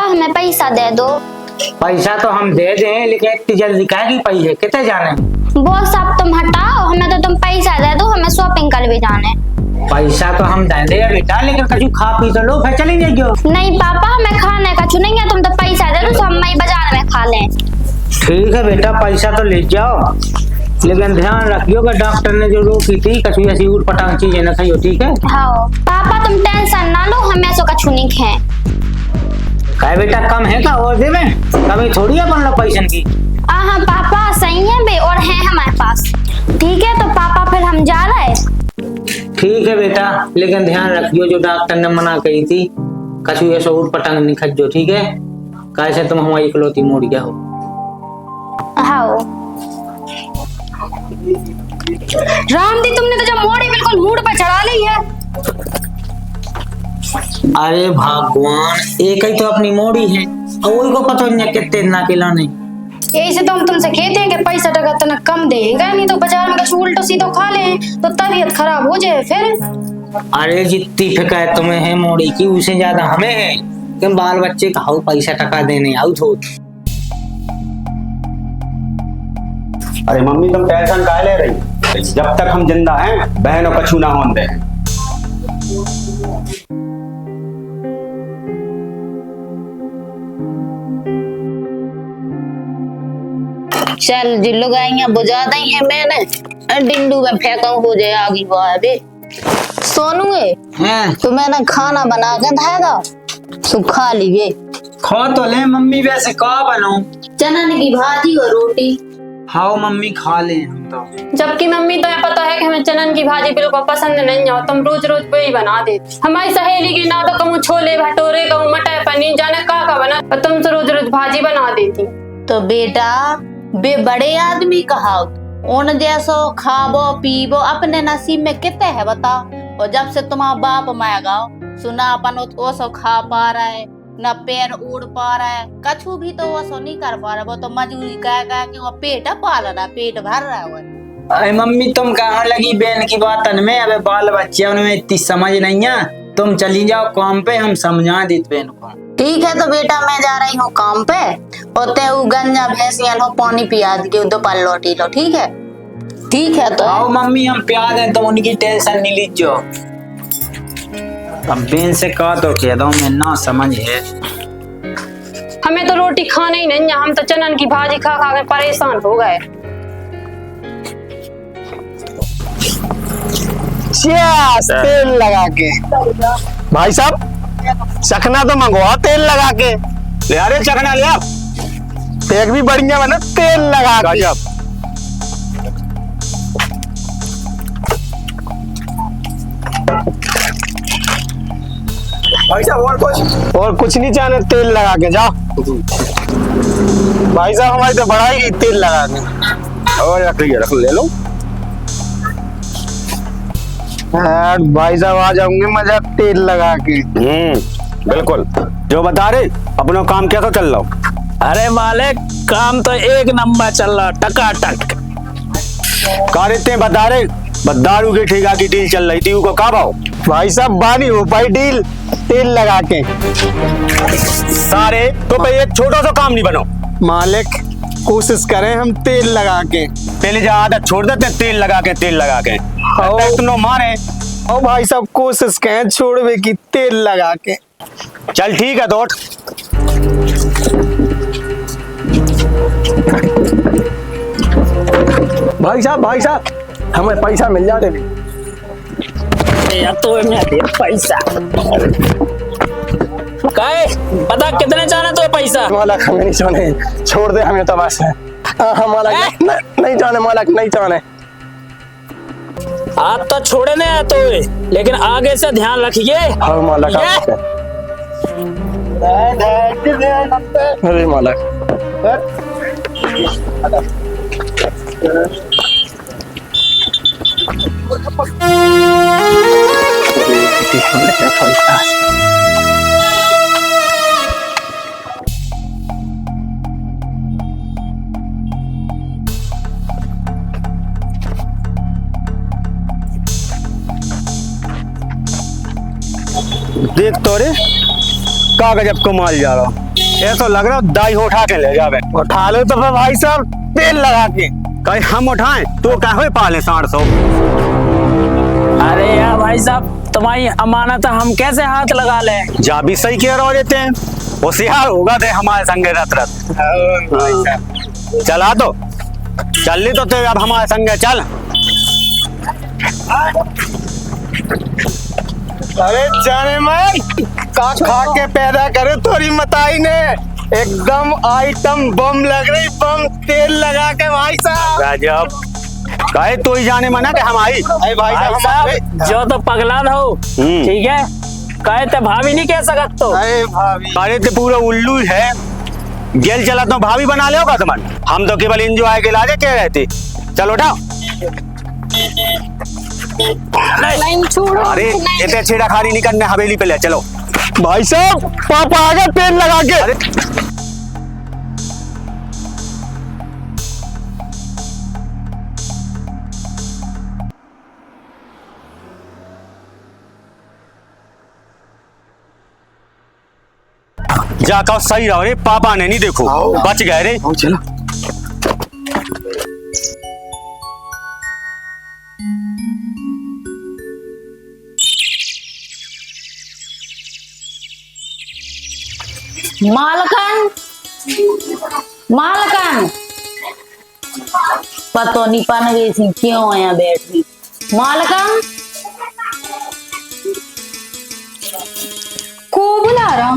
हमें पैसा दे दो। पैसा तो हम दे दें, लेकिन इतनी जल्दी क्या की पैसे कितने जाने? बॉस अब तुम हटाओ, हमें तो तुम पैसा दे दो, हमें शॉपिंग कर भी जाने। पैसा तो हम दे दे बेटा, लेकिन कछु खा पी तो लो, फिर चली जाइयो। नहीं पापा, हमें खाने का नहीं है, तुम तो पैसा दे दो तो हम वही बाजार में खा लें। ठीक है बेटा, पैसा तो ले जाओ, लेकिन ध्यान रखियो कि डॉक्टर ने जो रोकी थी कछु ऐसी उठ पटांग चीजें न खाइयो, ठीक है? हाँ पापा, तुम टेंशन ना लो, हम ऐसा कछु नहीं खाए। क्या बेटा, कम है का और दे में? कभी थोड़ी है बन लो पैसन की। हाँ पापा सही है बे, और है हमारे पास। ठीक है तो पापा फिर हम जा रहे। ठीक है बेटा, लेकिन ध्यान रखियो जो डॉक्टर ने मना कही थी कछु ऐसा उठ पटांग नहीं खाइयो, ठीक है? कैसे तुम हमारी इकलौती मोड़ गया हो। हाँ राम दी, तुमने तो जब मोड़ी बिल्कुल मूड पर चढ़ा ली है। अरे भगवान, एक ही तो अपनी मोड़ी है और वही को पता नहीं कितने ना खिलाने। यही से तो हम तुमसे कहते हैं कि पैसा टका तना कम देगा, नहीं तो बाजार में कुछ उल्टो सीधो खा ले तो तबीयत खराब हो जाए फिर। अरे जितनी फिक्र तुम्हें है मोड़ी की, उससे ज्यादा हमें है कि बाल बच्चे का पैसा टका देने आउ थो। अरे मम्मी, तुम टेंशन काहे ले रही? जब तक हम जिंदा हैं बहनों कछु ना होने दे। चल जिल्लो गाइयां बुझा दी है मैंने, डिंडू में फेंका हो जाए आगे बाबे। सोनू है तो मैंने खाना बना के धाया था, सो खा लीजिए। खा तो ले मम्मी, वैसे का बनाऊं? चना की भाजी और रोटी। हाँ मम्मी खा ले हम तो। जबकि मम्मी तो ये पता है कि हमें चनन की भाजी बिल्कुल पसंद नहीं है, तुम रोज रोज वही बना देती। हमारी सहेली की ना तो कहूँ छोले भटूरे, कहूँ मटर पनीर, जाने का बना, और तुम तो रोज रोज भाजी बना देती। तो बेटा बे बड़े आदमी कहा उन जैसो खाबो पीबो अपने नसीब में कितने है बताओ। और जब से तुम्हारा बाप मायगा सुना अपन वो सो खा पा रहा है, न पैर उड़ पा रहा है, कछु भी तो वो सो नहीं कर पा रहा। वो तो मजूरी कह के वो पेट पाल रहा, पेट भर रहा है। अरे मम्मी, तुम कहाँ लगी बहन की बातन में? अबे बाल बच्चे उनमें इतनी समझ नहीं है, तुम चली जाओ काम पे, हम समझा दी बहन को। ठीक है तो बेटा मैं जा रही हूँ काम पे, और ते गंजा भैंसिया लो पानी पिया दियो, दोपहर लौटी लो। ठीक है? ठीक है तो आओ मम्मी, हम प्यार हैं तो उनकी टेंशन नहीं लीजियो। अब बहन से कहा तो कह दो, मैं ना समझ है। हमें तो रोटी खाना ही नहीं है, हम तो चनन की भाजी खा खा के परेशान हो गए। तेल लगा के भाई साहब, चखना तो मंगवा तेल लगा के। ले अरे चखना ले आप, एक भी बढ़िया बना तेल लगा के। भाई साहब और कुछ नहीं चाहने, तेल लगा के जाओ। भाई साहब हमारी तो बढ़ाई गई तेल लगा के। और रख ले लो। भाई साहब आ जाऊंगे मजा तेल लगा के। बिल्कुल, जो बता रहे अपना काम क्या तो चल रहा। अरे मालिक, काम तो एक नंबर चल रहा, टकाटक। कार्य बता रहे, दारू की ठेका की डील चल रही थी, उसको का भाव? भाई साहब बानी हो पाई डील तेल लगा के। सारे तो भाई एक छोटा सा काम नहीं बनो। मालिक कोशिश करें हम तेल लगा के। पहले जो आदत छोड़ देते तेल लगा के तुम मारे। ओ भाई साहब कोशिश करें छोड़वे की तेल लगा के। चल ठीक है तो भाई साहब हमें पैसा मिल जाते भी। तो पैसा काय बता कितने जाना तो पैसा? मालक हमें नहीं जाने, छोड़ दे हमें तो बस। मालक नहीं जाने, मालक नहीं जाने। आप तो छोड़े नहीं तो, लेकिन आगे से ध्यान रखिए। हाँ मालक। अरे मालक देख तो रे का गजब कमाल जा रहा। ये तो लग रहा है दाई उठा के ले जावे। उठा लो तो फिर भाई साहब तेल लगा के। कहीं हम उठाएं तो क्या हो पाले 800। अरे यार भाई साहब तुम्हारी अमानत है, हम कैसे हाथ लगा ले। जा भी सही कह रहे देते हैं, होशियार होगा थे हमारे संगे रत रत। चला तो चल ली तो अब हमारे संगे चल। अरे जाने मन का खा के पैदा करे थोड़ी मताई ने, एकदम आइटम बम लग रही, बम तेल लगा के भाई साहब। गजब कहे तो ही जाने मना के हम आई। अरे भाई साहब जो तो पगला हो ठीक है, कहे तो भाभी नहीं कह सकत तो। अरे भाभी अरे तो पूरा उल्लू है, गेल चला तो भाभी बना ले होगा तुम। हम तो केवल एंजॉय के लाजे कह रहे थे। चलो उठाओ। नहीं छोड़ो। अरे इतने छेड़ाखानी नहीं करने, हवेली पे ले चलो। भाई साहब पापा आ गए तेल लगा के। अरे जाकर सही रहो रे, पापा ने नहीं देखो बच गए रे। चलो मालकन मालकन पतो नहीं पन गई थी क्यों आया बैठी। मालकन को बुला रहा।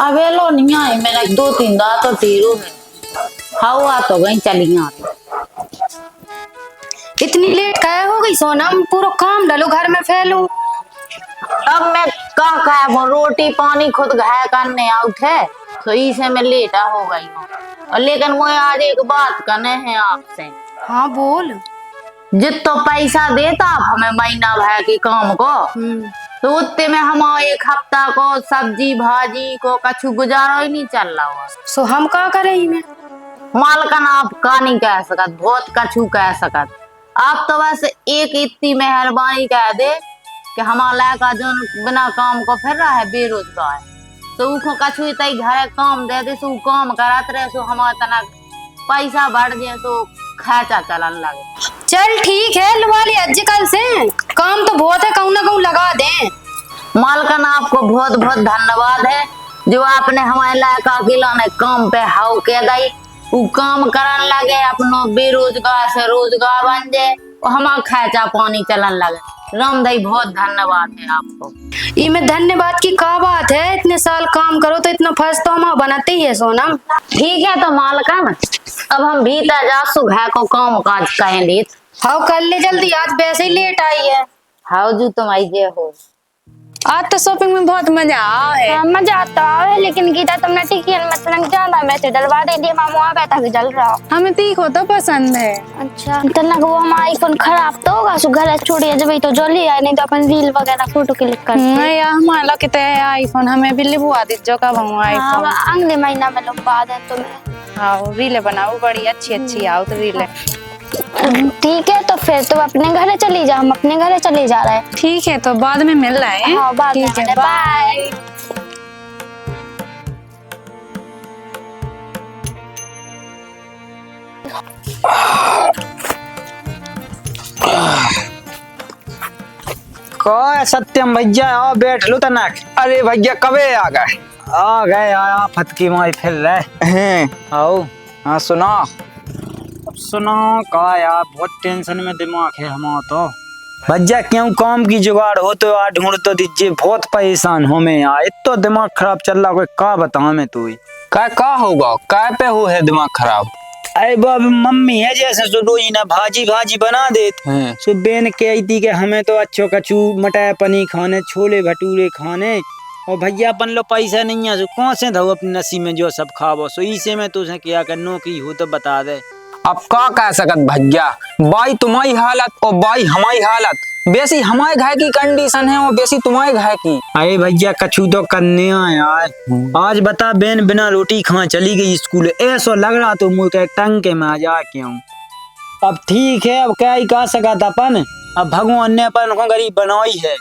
अबे लो नहीं आई, मैंने 2-3 दांत तो तीरू है। हवा तो गई चली आती। इतनी लेट काहे हो गई सोनम, पूरा काम डालो घर में फैलो। अब मैं का वो रोटी पानी खुद घाय करने आउट है, तो इसे मैं लेटा हो गई हूँ। और लेकिन मुझे आज एक बात करने है आपसे। हाँ बोल। जितना पैसा देता आप हमें महीना भर के काम को, तो उतने में हम एक हफ्ता को सब्जी भाजी को कछु गुजारा ही नहीं चल रहा हुआ। सो हम का करें में? मालकन आप का नहीं कह सकत, बहुत कछु कह सकत। आप तो बस एक इतनी मेहरबानी कह दे कि हमारा का जो बिना काम को फिर रहा है बेरोजगार, तो उसको कछु इतनी घर काम दे दे, सो काम करत रहे, सो हमारा तना पैसा बढ़ जाए, तो खर्चा चलन लगे। चल ठीक है, लवा ले आजकल से, काम तो बहुत है, कहूँ ना कहूँ लगा दे। मालकन आपको बहुत बहुत धन्यवाद है जो आपने हमारे इलाका के लाने काम पे हाउ के दई, वो काम करन लगे, अपनो बेरोजगार से रोजगार बन जाए और हमारा खर्चा पानी चलन लगे। राम दाई बहुत धन्यवाद है आपको। इमें धन्यवाद की क्या बात है, इतने साल काम करो तो इतना फर्ज तो हम बनाते ही है सोनम। ठीक है तो मालकन अब हम भीतर जा सुबह को काम काज कहेंगे। हाँ कर ले जल्दी, आज वैसे ही लेट आई है। हाउ जू तुम आई जे हो। आज तो शॉपिंग में बहुत मजा आ है। मजा आता है, लेकिन गीता तुमने टिकियन मतलब ज्यादा मैसेज डलवा दे दिए, मामू आ बैठा के जल रहा। हमें तीखो तो पसंद है। अच्छा तना वो हमारा आईफोन खराब तो होगा, सो घर छोड़िए जब तो जल्दी आए, नहीं तो अपन रील वगैरह फोटो क्लिक कर। यार हमारा कितने है आईफोन, हमें भी लिखवा दी जो कब हम आईफोन। अगले महीना में लोग बाद है तुम्हें। हाँ रीले बनाओ बड़ी अच्छी अच्छी आओ तो रीले। ठीक है तो फिर तुम अपने घर चली जा, हम अपने घर चले जा रहे हैं। ठीक है तो बाद में मिल रहे हैं। हाँ बाद में, ठीक है, बाय। को सत्यम भैया आओ बैठ लो तनक। अरे भैया कबे आ गए? आ गए आया फतकी माई फिर रहे हैं आओ। हाँ सुना। सुनो का यार बहुत टेंशन में दिमाग है हमारा तो। भैया क्यों काम की जुगाड़ हो तो यार ढूंढ तो दीजिए, बहुत परेशान हो मैं यार, इतना दिमाग खराब चल रहा, कोई का बताऊं मैं तू ही। का होगा, का पे हो है दिमाग खराब? अरे बाबू मम्मी है जैसे सुडोई ना भाजी भाजी बना देते हैं। सो बेन कही थी कि हमें तो अच्छो कचू मटर पनीर खाने, छोले भटूरे खाने, और भैया अपन लो पैसा नहीं है, सो कौन से धो अपने नसीब में जो सब खावो, सो इसे में तुझे क्या करनो की हो तो बता दे। अब का कह सकत भैया, बाई तुम्हारी हालत और बाई हमारी हालत, बेसी हमारे घर की कंडीशन है और बेसी तुम्हारे घर की। अरे भैया कछु तो करने यार, आज बता बेन बिना रोटी खा चली गई स्कूल, ऐसा लग रहा तो मुझे टंग के में आ जा क्यों। अब ठीक है, अब क्या ही कह सका था अपन, अब भगवान ने अपन को गरीब बनाई है,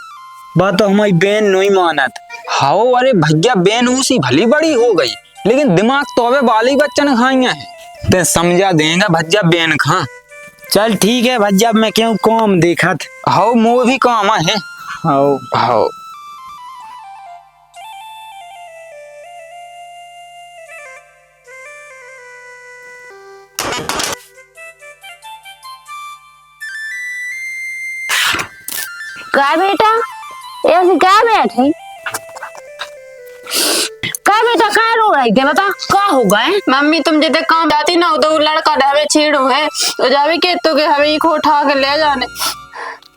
बात तो हमारी बेन नहीं मानत। हाओ अरे भैया बेन उसी भली बड़ी हो गई, लेकिन दिमाग तो अबे बाली बच्चन खाइया है। ते समझा देगा भज्जा बेन खा। चल ठीक है भज्जा, मैं क्यों काम देखत। हाओ मो भी काम है। हाओ हाओ क्या बेटा ऐसे क्या बैठे? क्या बेटा क्या रो रही थे, बता क्या हो गए? मम्मी तुम जितने काम जाती ना तो लड़का ढावे छेड़ो है तो जावे के तो के हमें को उठा के ले जाने।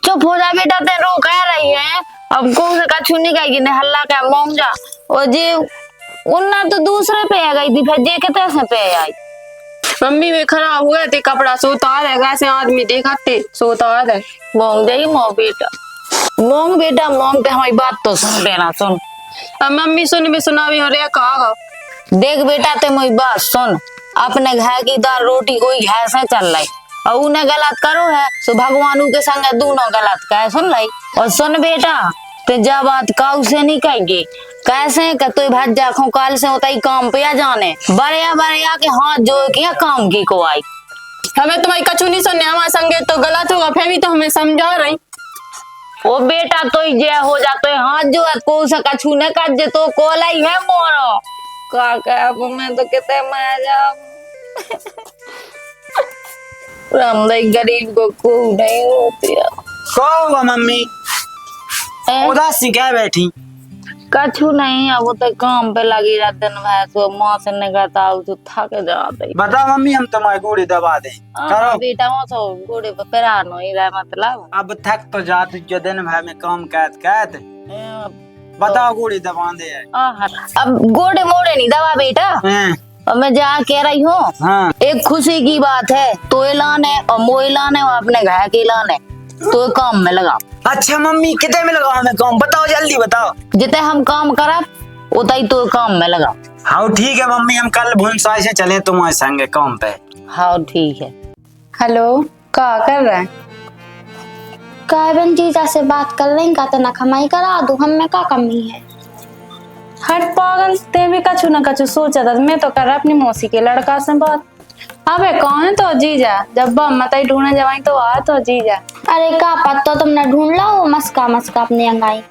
चुप हो जा बेटा, ते रो कह रही है। अब कौन से कछु नहीं कहेगी ने हल्ला क्या मोंग जा। और जे उन्ना तो दूसरे पे आ गई थी, फिर जे कितने से पे आई। मम्मी वे खराब हुए थे कपड़ा सोता है ऐसे आदमी देखाते सोता है। मोंग जाई मो बेटा, मोंग बेटा मोंग पे हमारी बात तो सुन लेना सुन। अब मम्मी सुन भी सुनावी हो रे कहा देख बेटा ते मेरी बात सुन, अपने घर की दाल रोटी कोई घर से चल रही और उन्हें गलत करो है तो भगवानों के संग दोनों गलत कहे सुन लाई। और सुन बेटा ते जा बात काऊ से नहीं कहेगी, कैसे कि तू भज्जा खो काल से होता ही काम पे आ जाने बड़िया के हाथ जोड़ के काम की को आई। हमें तुम्हारी कछु नहीं सुनने हमारे संगे तो गलत होगा, फिर भी तो हमें समझा रही। ओ बेटा तो जय हो जा तो हाथ जो को सका छूने का जे तो कोला ही है मोरो का अब मैं तो कहते मैं जा रामदाई गरीब को नहीं होती है। क्या हुआ मम्मी उदासी क्या बैठी? कछु नहीं, अब वो तो काम पे लगी रहते न भाई, तो माँ से निकलता तो थक जाते। बता मम्मी हम तुम्हारे गोली दबा दे करो। बेटा वो तो गोड़े पे पेरानो ही रहा मतलब। अब थक तो जाती जो दिन भाई में काम कहते बताओ गोली दबा दे। अब गोड़े मोड़े नहीं दबा बेटा। और मैं जा कह रही हूँ हाँ। एक खुशी की बात है, तो ऐलान है और मो ऐलान है और अपने घर के ऐलान है, तो काम में लगा। अच्छा मम्मी कितने में लगाओ हमें काम, बताओ जल्दी बताओ। जितने हम काम करब उतना ही तो काम में लगा। हाँ ठीक है मम्मी, हम कल भुनसाई से चले तुम्हारे संगे काम पे। हाँ ठीक है। हेलो क्या कर रहे हैं? बहन जीजा से बात कर रही का ना कमाई करा दू, हम में क्या कमी है। हट पागल, ते भी कछु ना कछु सोचा था। मैं तो कर रहा अपनी मौसी के लड़का से बात। अबे कौन है तो जीजा, जब मत ही ढूंढने जवाई तो आ तो जीजा। अरे का पत्ता तुमने ढूंढ ला मस्का अपनी अंगाई।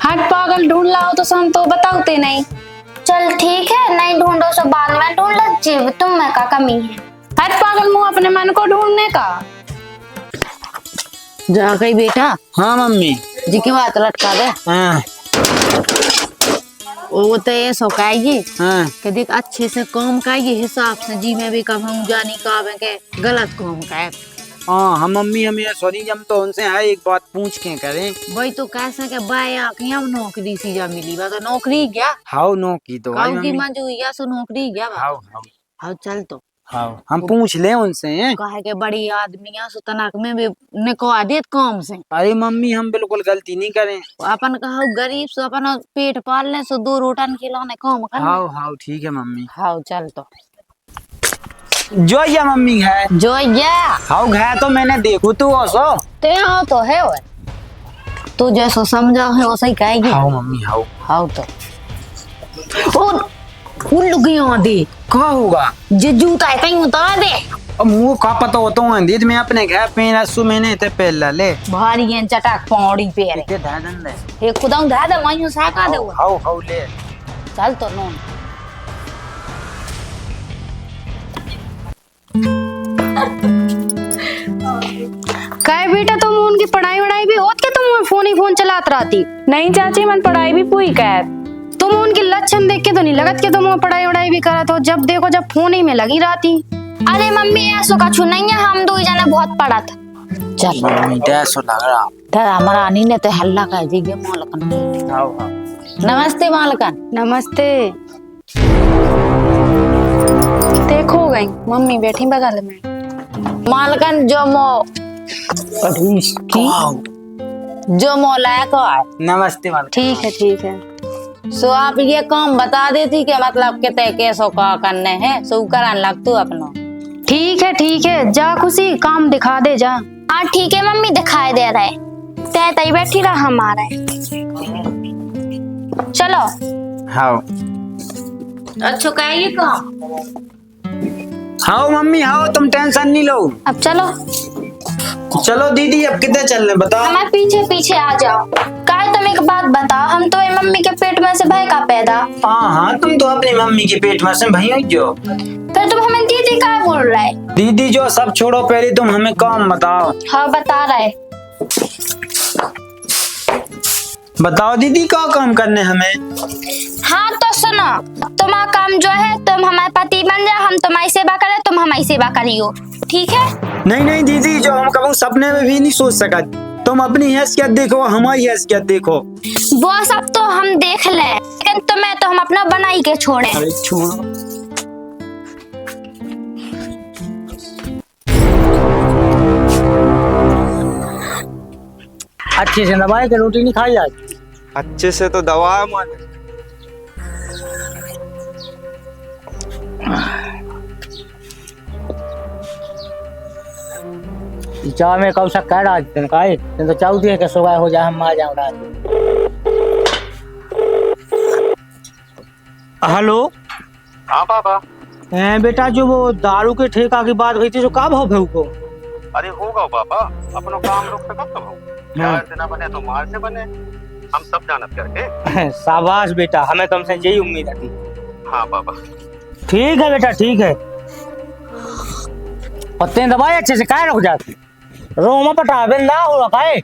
हट पागल, ढूंढ लाओ तो सन तो बताओते नहीं। चल ठीक है, नहीं ढूंढो सो बाद में ढूंढ लीजिए, तुम में का कमी है। हट पागल, मुँह अपने मन को ढूंढने का। जा गई बेटा। हाँ मम्मी जी की बात लटका दे। हाँ। वो तो ये सौकाएगी हाँ। कि देख अच्छे से काम का ये हिसाब से जी में भी कब हम जानी का के गलत काम का। हाँ हम मम्मी हमें सॉरी जब तो उनसे है एक बात पूछ के करें। वही तो कैसे के बाया कि हम नौकरी सी जा मिली बा तो नौकरी क्या हाउ नो की तो काऊ की मंजूरी या सो नौकरी क्या बा। हाउ हाउ हाँ चल तो हाउ हम पूछ ले उनसे। कहे के बड़ी आदमी सो तनाक में भी ने को आदेत काम से। अरे मम्मी हम बिल्कुल गलती नहीं करें। अपन कहा गरीब सो अपन पेट पालने सो दो रोटन खिलाने काम कर। हाउ हाउ ठीक है मम्मी। हाँ चल तो जो या मम्मी है जो या हाउ है तो मैंने देखू तू ओसो ते हाँ तो है वो तू जैसो समझा है वैसा ही कहेगी। हाउ मम्मी हाउ हाँ तो उन लुगियों दे क्या होगा जे जूता है कहीं उतार दे। अब मुंह का पता हो तो अंदीज में अपने घर पे रसू मैंने ते पहला ले भारी हैं चटाक पौड़ी पे रे के धादन दे ये खुदा धा दे मायूं साका दे हाउ हाउ ले चल तो नो काय बेटा तुम उनकी पढ़ाई वढ़ाई भी होत के तुम फोन ही फोन चलात रहती? नहीं चाची मन पढ़ाई भी पूरी कर। तुम उनके लक्षण देख के तो नहीं लगत के तुम पढ़ाई वढ़ाई भी करत हो, जब देखो जब फोन ही में लगी रहती। अरे मम्मी ऐसो कछु नहीं है, हम दो जने बहुत पढ़ा था। चल मम्मी ऐसो लग रहा तेरा हमारा आनी ने तो हल्ला कर दी गे मालकन। हाउ हाउ नमस्ते मालकन। नमस्ते। देखो गई मम्मी बैठी बगल में। मालकन जो मो जो लायक है। नमस्ते मालक। ठीक है। सो आप ये काम बता देती के मतलब के ते कैसो का करने हैं सो करन लग तू अपनो। ठीक है जा खुशी काम दिखा दे जा। हाँ ठीक है मम्मी दिखाई दे रहे ते तई बैठी रहा हमारे। चलो। हाँ अच्छा क्या ये काम? हाँ मम्मी हाँ, तुम टेंशन नहीं लो। अब चलो। चलो दीदी अब कितने चलने बताओ। हमारे पीछे पीछे आ जाओ। काय तुम एक बात बताओ, हम तो मम्मी के पेट में से भय का पैदा। हाँ हाँ, तुम तो अपनी मम्मी के पेट में से भई जो। फिर तुम हमें दीदी का बोल रहे? दीदी जो सब छोड़ो, पहले तुम हमें काम बताओ। हाँ बता रहे। बताओ दीदी क्या काम करने हमें। हाँ तो सुनो, तुम्हारा काम जो है, तुम हमारे पति बन जाओ, हम तुम्हारी सेवा करें, तुम हमारी सेवा करियो, ठीक है? नहीं नहीं दीदी, जो हम कभी सपने में भी नहीं सोच सका। तुम अपनी हैसियत देखो, हमारी हैसियत देखो। वो सब तो हम देख ले, लेकिन तुम्हें तो हम अपना बनाई के छोड़े। अरे छोड़ो। अच्छे से दबाए के रोटी नहीं खाई आज। अच्छे से तो दवा है माने। चाव में कब कह रहा तेन काहे तेन तो चाहती है कि सुबह हो जाए हम आ जाऊं रात। हेलो। हाँ पापा। बेटा जो वो दारू के ठेका की बात हुई थी, जो का भाव है को? अरे होगा पापा, अपनो काम रोक सका तो प्यार से ना बने तो मार से बने, हम सब जानत करके। शाबाश बेटा, हमें तुमसे यही उम्मीद थी। हाँ पापा। ठीक है बेटा, ठीक है। और तेन दवाई अच्छे से काय रुक जाती रोमा पटावे ना हो पाए।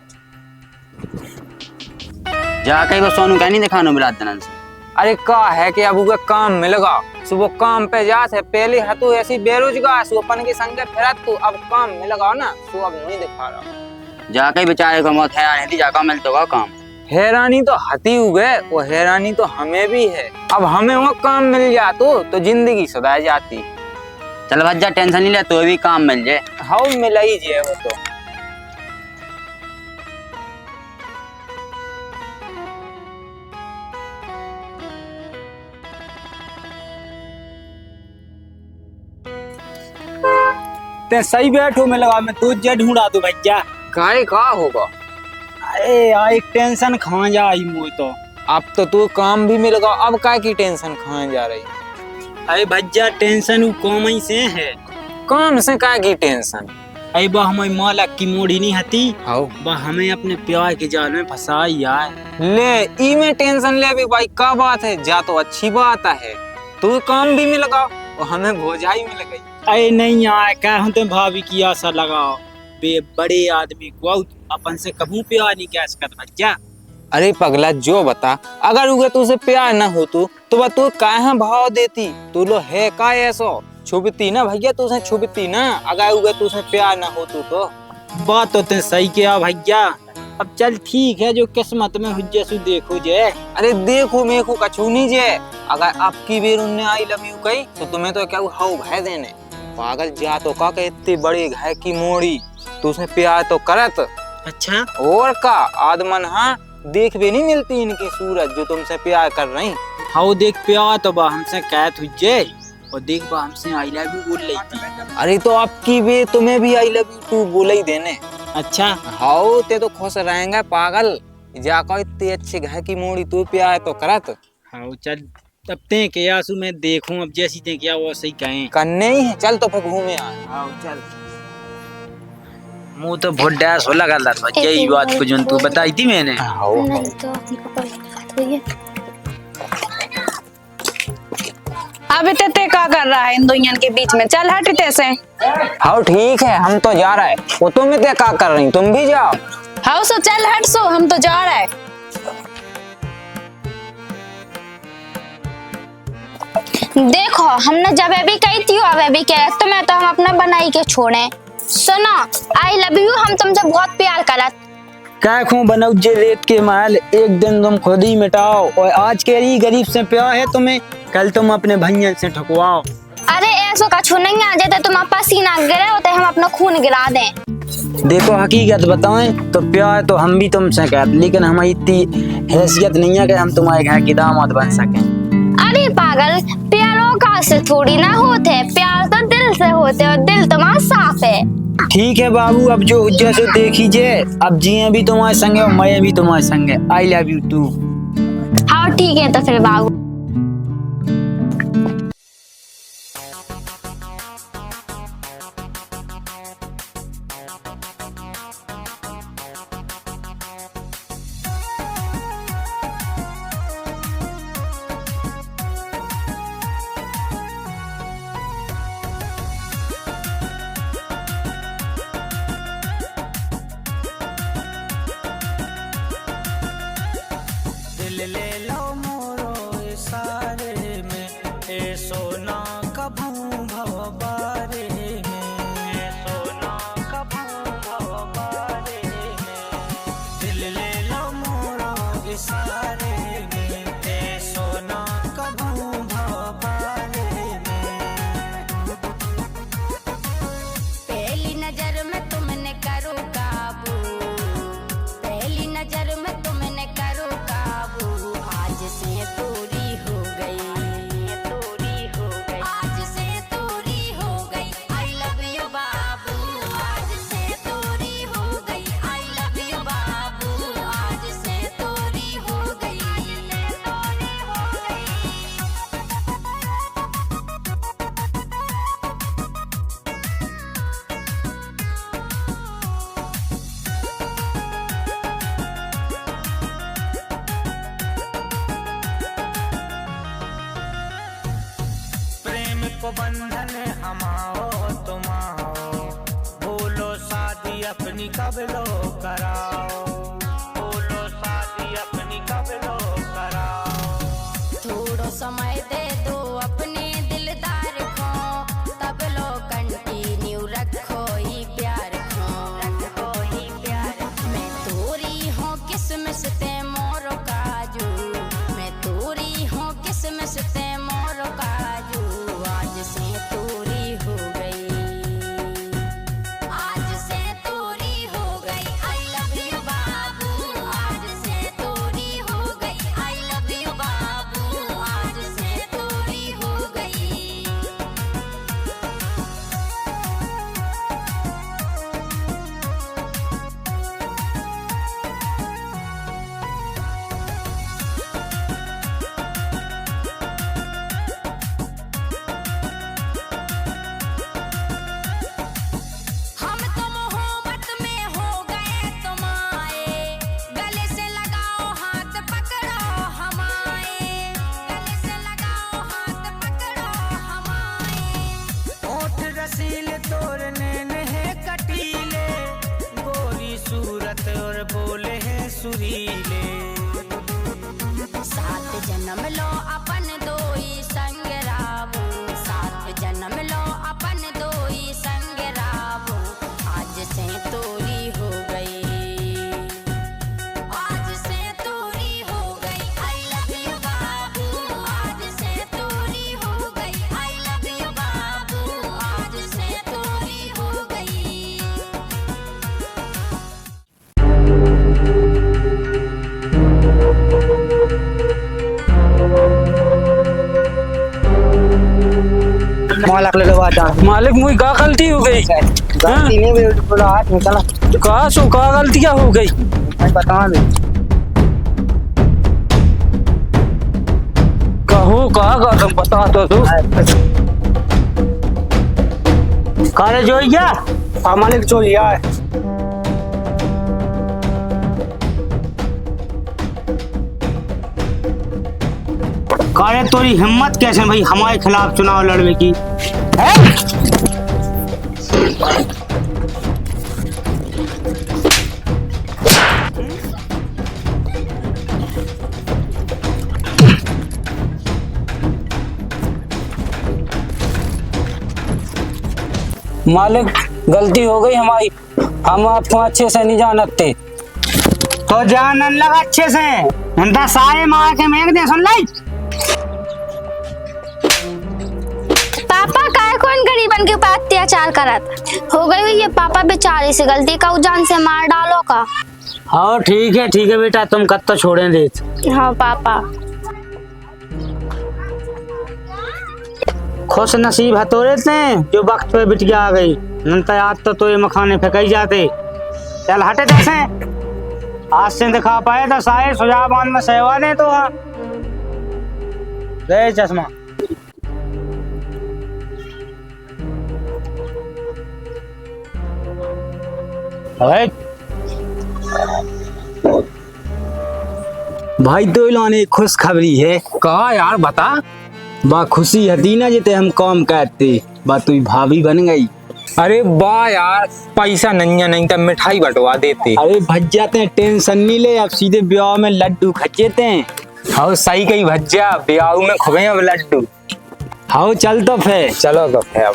जा कहीं वो सोनू का नहीं दिखानो मिला दनन से। अरे का है कि अब उसे काम मिलेगा, सुबह काम पे जात है, पहले है तू ऐसी बेरोजगार सु अपन के संग फिरत तू, अब काम मिलेगा ना सु अब नहीं दिखा रहा। जा कहीं बेचारे को मौत हैरानी थी, जाकर मिलता होगा काम। हैरानी तो हती हुए, वो हैरानी तो हमें भी है। अब हमें वो काम मिल जा तो जिंदगी सुधार जाती। चल भज्जा टेंशन नहीं ले, तो भी काम मिल जाए। हाँ मिला ही जे वो तो। ते सही बैठो में लगा, मैं तुझे ढूंढा दू भैया। काहे का होगा? अरे यार एक टेंशन खा जा आई मुझे तो। अब तो तू काम भी मिलेगा, अब काय की टेंशन खाने जा रही? अरे भैया टेंशन कम ही से है। काम से काय की टेंशन? अरे बा हमारी मालक की मोड़ी नहीं हती, हाँ बा हमें अपने प्यार के जाल में फंसा यार। ले ई में टेंशन ले भी भाई, का बात है, जा तो अच्छी बात है, तू काम भी मिलेगा और हमें भोजाई मिल गई। अरे नहीं यार, क्या हम तुम भाभी की आशा लगाओ, बे बड़े आदमी को अपन से कभी प्यार नहीं कह सकता भैया। अरे पगला जो बता, अगर उगे तुझसे प्यार न हो तो तू काहे भाव देती? तू लो है का ऐसो छुपती ना भैया, तुझसे छुपती ना, अगर उगे तुझसे प्यार न हो तो। बात तो ते सही किया भैया। अब चल ठीक है, जो किस्मत में हुज्जे सु देखो जे। अरे देखो मेरे को कछू नहीं जे, अगर आपकी बेर उनने आई लव यू कही तो तुम्हें तो क्या हाउ भय देने पागल जा तो का के इतनी बड़ी घाय की मोड़ी तुझसे प्यार तो करत। अच्छा और का आदमन हाँ देख भी नहीं मिलती इनकी सूरत जो तुमसे प्यार कर रही। हाँ देख प्यार तो बा हमसे कैद हुज्जे, और देख बा हमसे आई लव यू बोल रही थी। अरे तो आपकी बे तुम्हें भी आई लव यू टू बोल ही देने। अच्छा हाउ ते तो खुश रहेंगे पागल, जाकर इतनी अच्छी घाय की मोड़ी तू प्यार तो करत। हाँ चल तब ते के आंसू में देखूं, अब जैसी ते क्या वो सही कहें। करने ही है, चल तो फिर घूमे आए। हाँ चल। मुंह तो बहुत डैस हो लगा था यही बात को जो तू बताई थी मैंने। नहीं तो अपनी कपल की बात हुई है। अब इतने का कर रहा है इन दोनों के बीच में? चल हटते से। हाँ ठीक है, हम तो जा रहे हैं, वो तुम क्या कर रही, तुम भी जाओ। हाँ सो चल हट सो, हम तो जा रहे हैं। देखो हमने जब भी कही थी अब भी कह तुम्हें तो हम अपना बनाई के छोड़े। सुनो आई लव यू, हम तुमसे बहुत प्यार करत। क्या खूं बनाऊ जे रेत के महल, एक दिन तुम खुद ही मिटाओ, और आज के लिए गरीब से प्यार है तुम्हें, कल तुम अपने भैया से ठकवाओ। अरे ऐसा कछु नहीं आ जाते, तुम पसीना गिरे होते हम अपना खून गिरा दें। देखो हकीकत बताएं तो प्यार तो हम भी तुमसे कहते, लेकिन हमारी इतनी हैसियत नहीं है कि हम तुम्हारे घर की दामाद बन सकें। अरे पागल, प्यारों का से थोड़ी ना होते, प्यार तो दिल से होते और दिल तुम्हारा साफ है। ठीक है बाबू, अब जो जैसे देखिए, अब जिए भी तुम्हारे संगे और मैं भी तुम्हारे संगे। I love you too. हाँ हाँ ठीक है, तो फिर भागो। दिल ले लो मोरो इशारे में, ए सोना कभू भव बारे में, ए सोना कभू भव बारे में। दिल ले लो मोरो इशारे में, ए सोना कभू भव बारे में। पहली नजर में तुमने करो काबू, पहली नजर में तुमने करो काबू, आज से दूरी हो गई, दूरी हो गई, आज से दूरी हो गई। आई लव यू बाबू, आज से दूरी हो गई। आई लव यू बाबू, आज से दूरी हो गई, आज से दूरी हो गई। प्रेम को बंधन हमाओ तुम आओ, बोलो शादी अपनी कब लो कराओ, बोलो शादी अपनी कब लो कराओ। थोड़ो समय दे दो अपने दिलदार को, तब लो कंटिन्यू रखो ही प्यार को, रखो ही प्यार। मैं तोरी हूँ किस्मत ते मोर काजू, मैं तोरी हूँ किस्मत ते मोर काजू, आज से तोरी हो गई, आज से तोरी हो गई। आई लव यू बाबू, आज से तोरी हो गई। आई लव यू बाबू, आज से तोरी हो गई। हम तो मोहब्बत में हो गए तुम्हारे, गले से लगाओ हाथ पकड़ो हमारे, गले से लगाओ हाथ पकड़ो हमारे। होठ रसीले तोरने है कटीले, गोरी सूरत और बोले हैं सुरीले। सात जन्म लो अपन दोई संग रावो, सात जन्म लो अपन दोई संग रावो, आज से तोरी हो गई, आज से तोरी हो गई। आई लव यू बाबू, आज से तोरी हो गई। आई लव यू बाबू, आज से तोरी हो गई। मालिक मुझे का गलती हो गई? गलती नहीं हुई, बोला हाथ निकला। कहा सो का गलती क्या हो गई? बता दे। कहो कहा तुम बता तो तू। काले जो क्या? हाँ मालिक जो लिया है। काले तोरी हिम्मत कैसे भाई हमारे खिलाफ चुनाव लड़ने की? मालिक गलती हो गई हमारी, हम आपको अच्छे से नहीं जानते। तो जानन लगा अच्छे से, नंदा सारे मार के मेघ दे सुन लाई। पापा काय कौन गरीबन के ऊपर अत्याचार करा था? हो गई हुई है पापा बेचारे से गलती का, जान से मार डालो का। हाँ ठीक है बेटा, तुम कब तो छोड़े दे। हाँ पापा। खुश नसीब है तोरे थे जो वक्त पे बिटिया आ गई, नंतर आज तो ये मखाने फेंकाई जाते। चल हटे जैसे, आज से दिखा पाए तो सारे सुजाबान में सेवा दे तो। दे चश्मा। अरे भाई तो लाने खुशखबरी है। कहा यार बता। बा खुशी हती ना जिते हम काम करते, बा तू भाभी बन गई। अरे वाह यार, पैसा नंगा नहीं था, मिठाई बंटवा देते। अरे भज जाते हैं, टेंशन नहीं ले, अब सीधे ब्याह में लड्डू खचेते हैं। हाँ सही कही भज्जा, ब्याह में खुबे अब लड्डू। हाँ चल तो फिर। चलो तो फिर अब।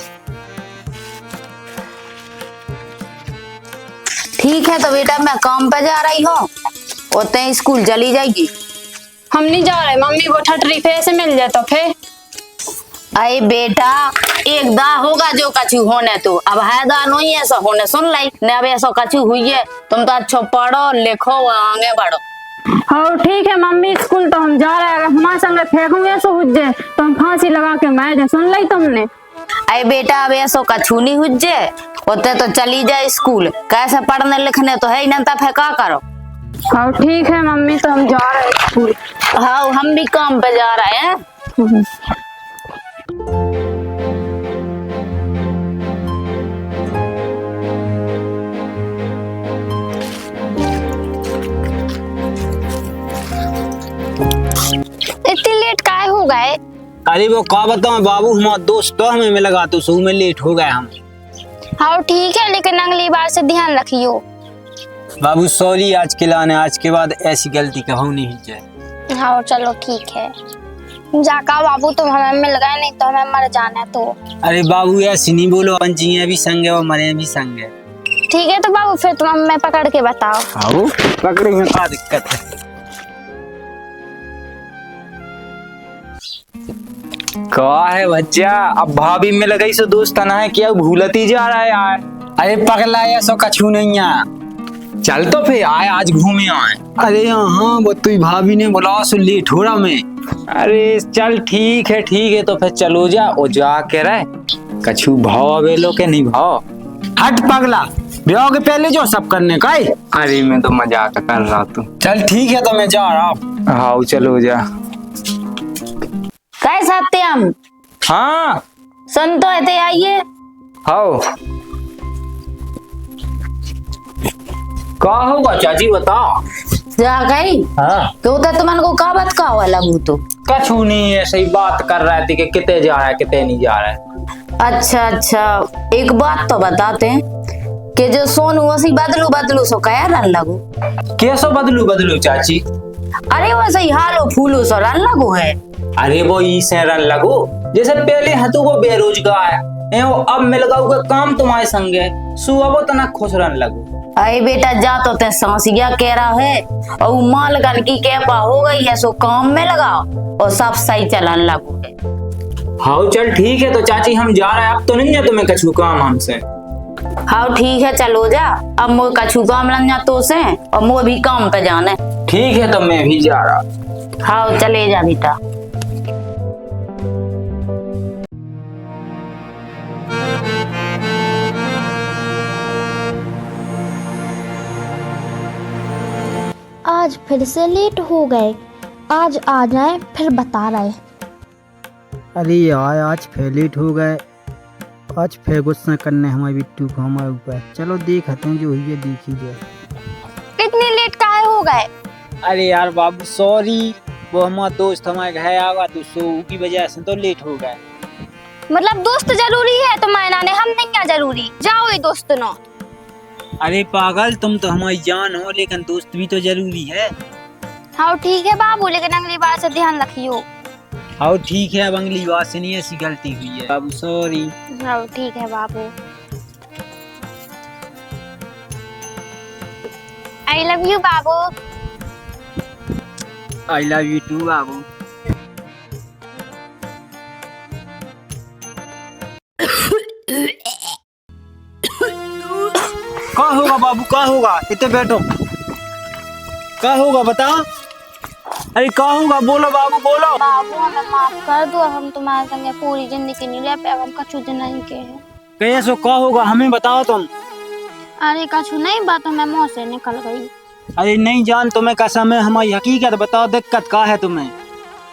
ठीक है तो बेटा मैं काम पे जा रही हूँ, ओते स्कूल चली जाएगी। हम नहीं जा रहे मम्मी, वो ठटरी पे से मिल जाए तो फिर। अरे बेटा एक दा होगा जो कछु होने, तो अब है दा नहीं ऐसा होने, सुन लाई ने अब ऐसा कछु हुई है। तुम तो अच्छा पढ़ो लिखो आगे बढ़ो। हाँ ठीक है मम्मी, स्कूल तो हम जा रहे हैं, अगर हमारे संग फेंकूंगे ऐसा हुज्जे तो हम फांसी लगा के मार दे, सुन लाई तुमने। अरे बेटा अब ऐसा कछु नहीं हुज्जे, होते तो चली जाए स्कूल, कैसे पढ़ने लिखने तो है ही ना, तब का करो। हाँ ठीक है मम्मी, तो हम जा रहे हैं स्कूल। हाँ हम भी काम पे जा रहे हैं। इतनी लेट काहे हो गए? अरे वो का बताऊं बाबू, हमारा दोस्त तो हमें में लगा तो सू में लेट हो गए हम। हाँ ठीक है, लेकिन अगली बार से ध्यान रखियो। बाबू सॉरी आज के लाने, आज के बाद ऐसी गलती कहो नहीं जाए। हाँ चलो ठीक है, जाका बाबू तुम हमें मिल गए, नहीं तो हमें मर जाना है तो। अरे बाबू ऐसी नहीं बोलो, अपन जिए भी संग है और मरे भी संग है। ठीक है तो बाबू फिर तुम हमें पकड़ के बताओ। आओ पकड़े में क्या दिक्कत है। क्या है भज्जा, अब भाभी मिल गई सो दोस्त ना है, क्या भूलती जा रहा है यार। अरे पगला ऐसा कछु नहीं है। चल तो फिर आए, आज घूमे आए। अरे हाँ वो तू भाभी ने बोला सो लेट हो रहा मैं। अरे चल ठीक है तो फिर चलो जा, ओ जा के रहे कछु भाव अवेलो के नहीं भाव। हट पगला, ब्याह के पहले जो सब करने का है। अरे मैं तो मजाक कर रहा तू। चल ठीक है तो मैं जा रहा हूँ। हाँ चलो जा। कैसे आते हम? हाँ सुन तो ऐसे आइए। हाँ क्या होगा चाची बताओ। जा गई हाँ तो तुमन को का बात का वाला तो कछु नहीं, ऐसे ही बात कर रहे थे कि कितने जा रहा है कितने नहीं जा रहा है। अच्छा एक बात तो बताते हैं कि जो सोनू वैसी बदलू सो कया रन लगो। कैसो बदलू चाची? अरे वैसे ही हालो फूलो सो रन लगो है। अरे वो इसे रन लगो जैसे पहले हतु वो बेरोजगार है, वो अब मिल गया काम तुम्हारे संगे, सुबह वो तना खुश रन लगो। अरे बेटा जा तो ते सांसिया कह रहा है और मालगन की कैपा हो गई है, सो काम में लगाओ और सब सही चलन लगो है। हाँ चल ठीक है तो चाची हम जा रहे हैं, अब तो नहीं है तुम्हें कछु काम हमसे। हाँ ठीक है चलो जा, अब मोर कछु काम लग जा तो से, और मोर भी काम पे जाने। ठीक है तो मैं भी जा रहा। हाँ चले जा बेटा। आज फिर से लेट हो गए, आज आ जाए फिर बता रहे। अरे यार आज फिर लेट हो गए, आज फिर गुस्सा करने हमारे बिट्टू को हमारे ऊपर। चलो देखते हैं जो हुई है देखी जाए। इतनी लेट काहे हो गए? अरे यार बाबू सॉरी, वो हमारा दोस्त हमारे घर आगा तो सो की वजह से तो लेट हो गए। मतलब दोस्त जरूरी है तुम्हारे नाने, हम नहीं है जरूरी। जाओ ये दोस्त नो। अरे पागल तुम तो हमारी जान हो, लेकिन दोस्त भी तो जरूरी है। हाँ ठीक है बाबू, लेकिन अगली बार से ध्यान रखियो। हाँ ठीक है, अब अगली बार से नहीं ऐसी गलती हुई है बाबू, सॉरी। हाँ ठीक है बाबू। आई लव यू बाबू। आई लव यू टू बाबू। क्या होगा बाबू, क्या होगा? इतने बैठो, क्या होगा बता। अरे क्या होगा, बोलो बाबू बोलो। बाबू हमें माफ कर दो, हम तुम्हारे संगे पूरी जिंदगी नहीं रह पाए, हम कछु दिन नहीं के हैं। कैसे क्या होगा हमें बताओ तुम। अरे कछु नहीं, बात हमें मुँह से निकल गई। अरे नहीं जान तुम्हें कसम है, हमारी हकीकत बताओ, दिक्कत क्या है तुम्हें?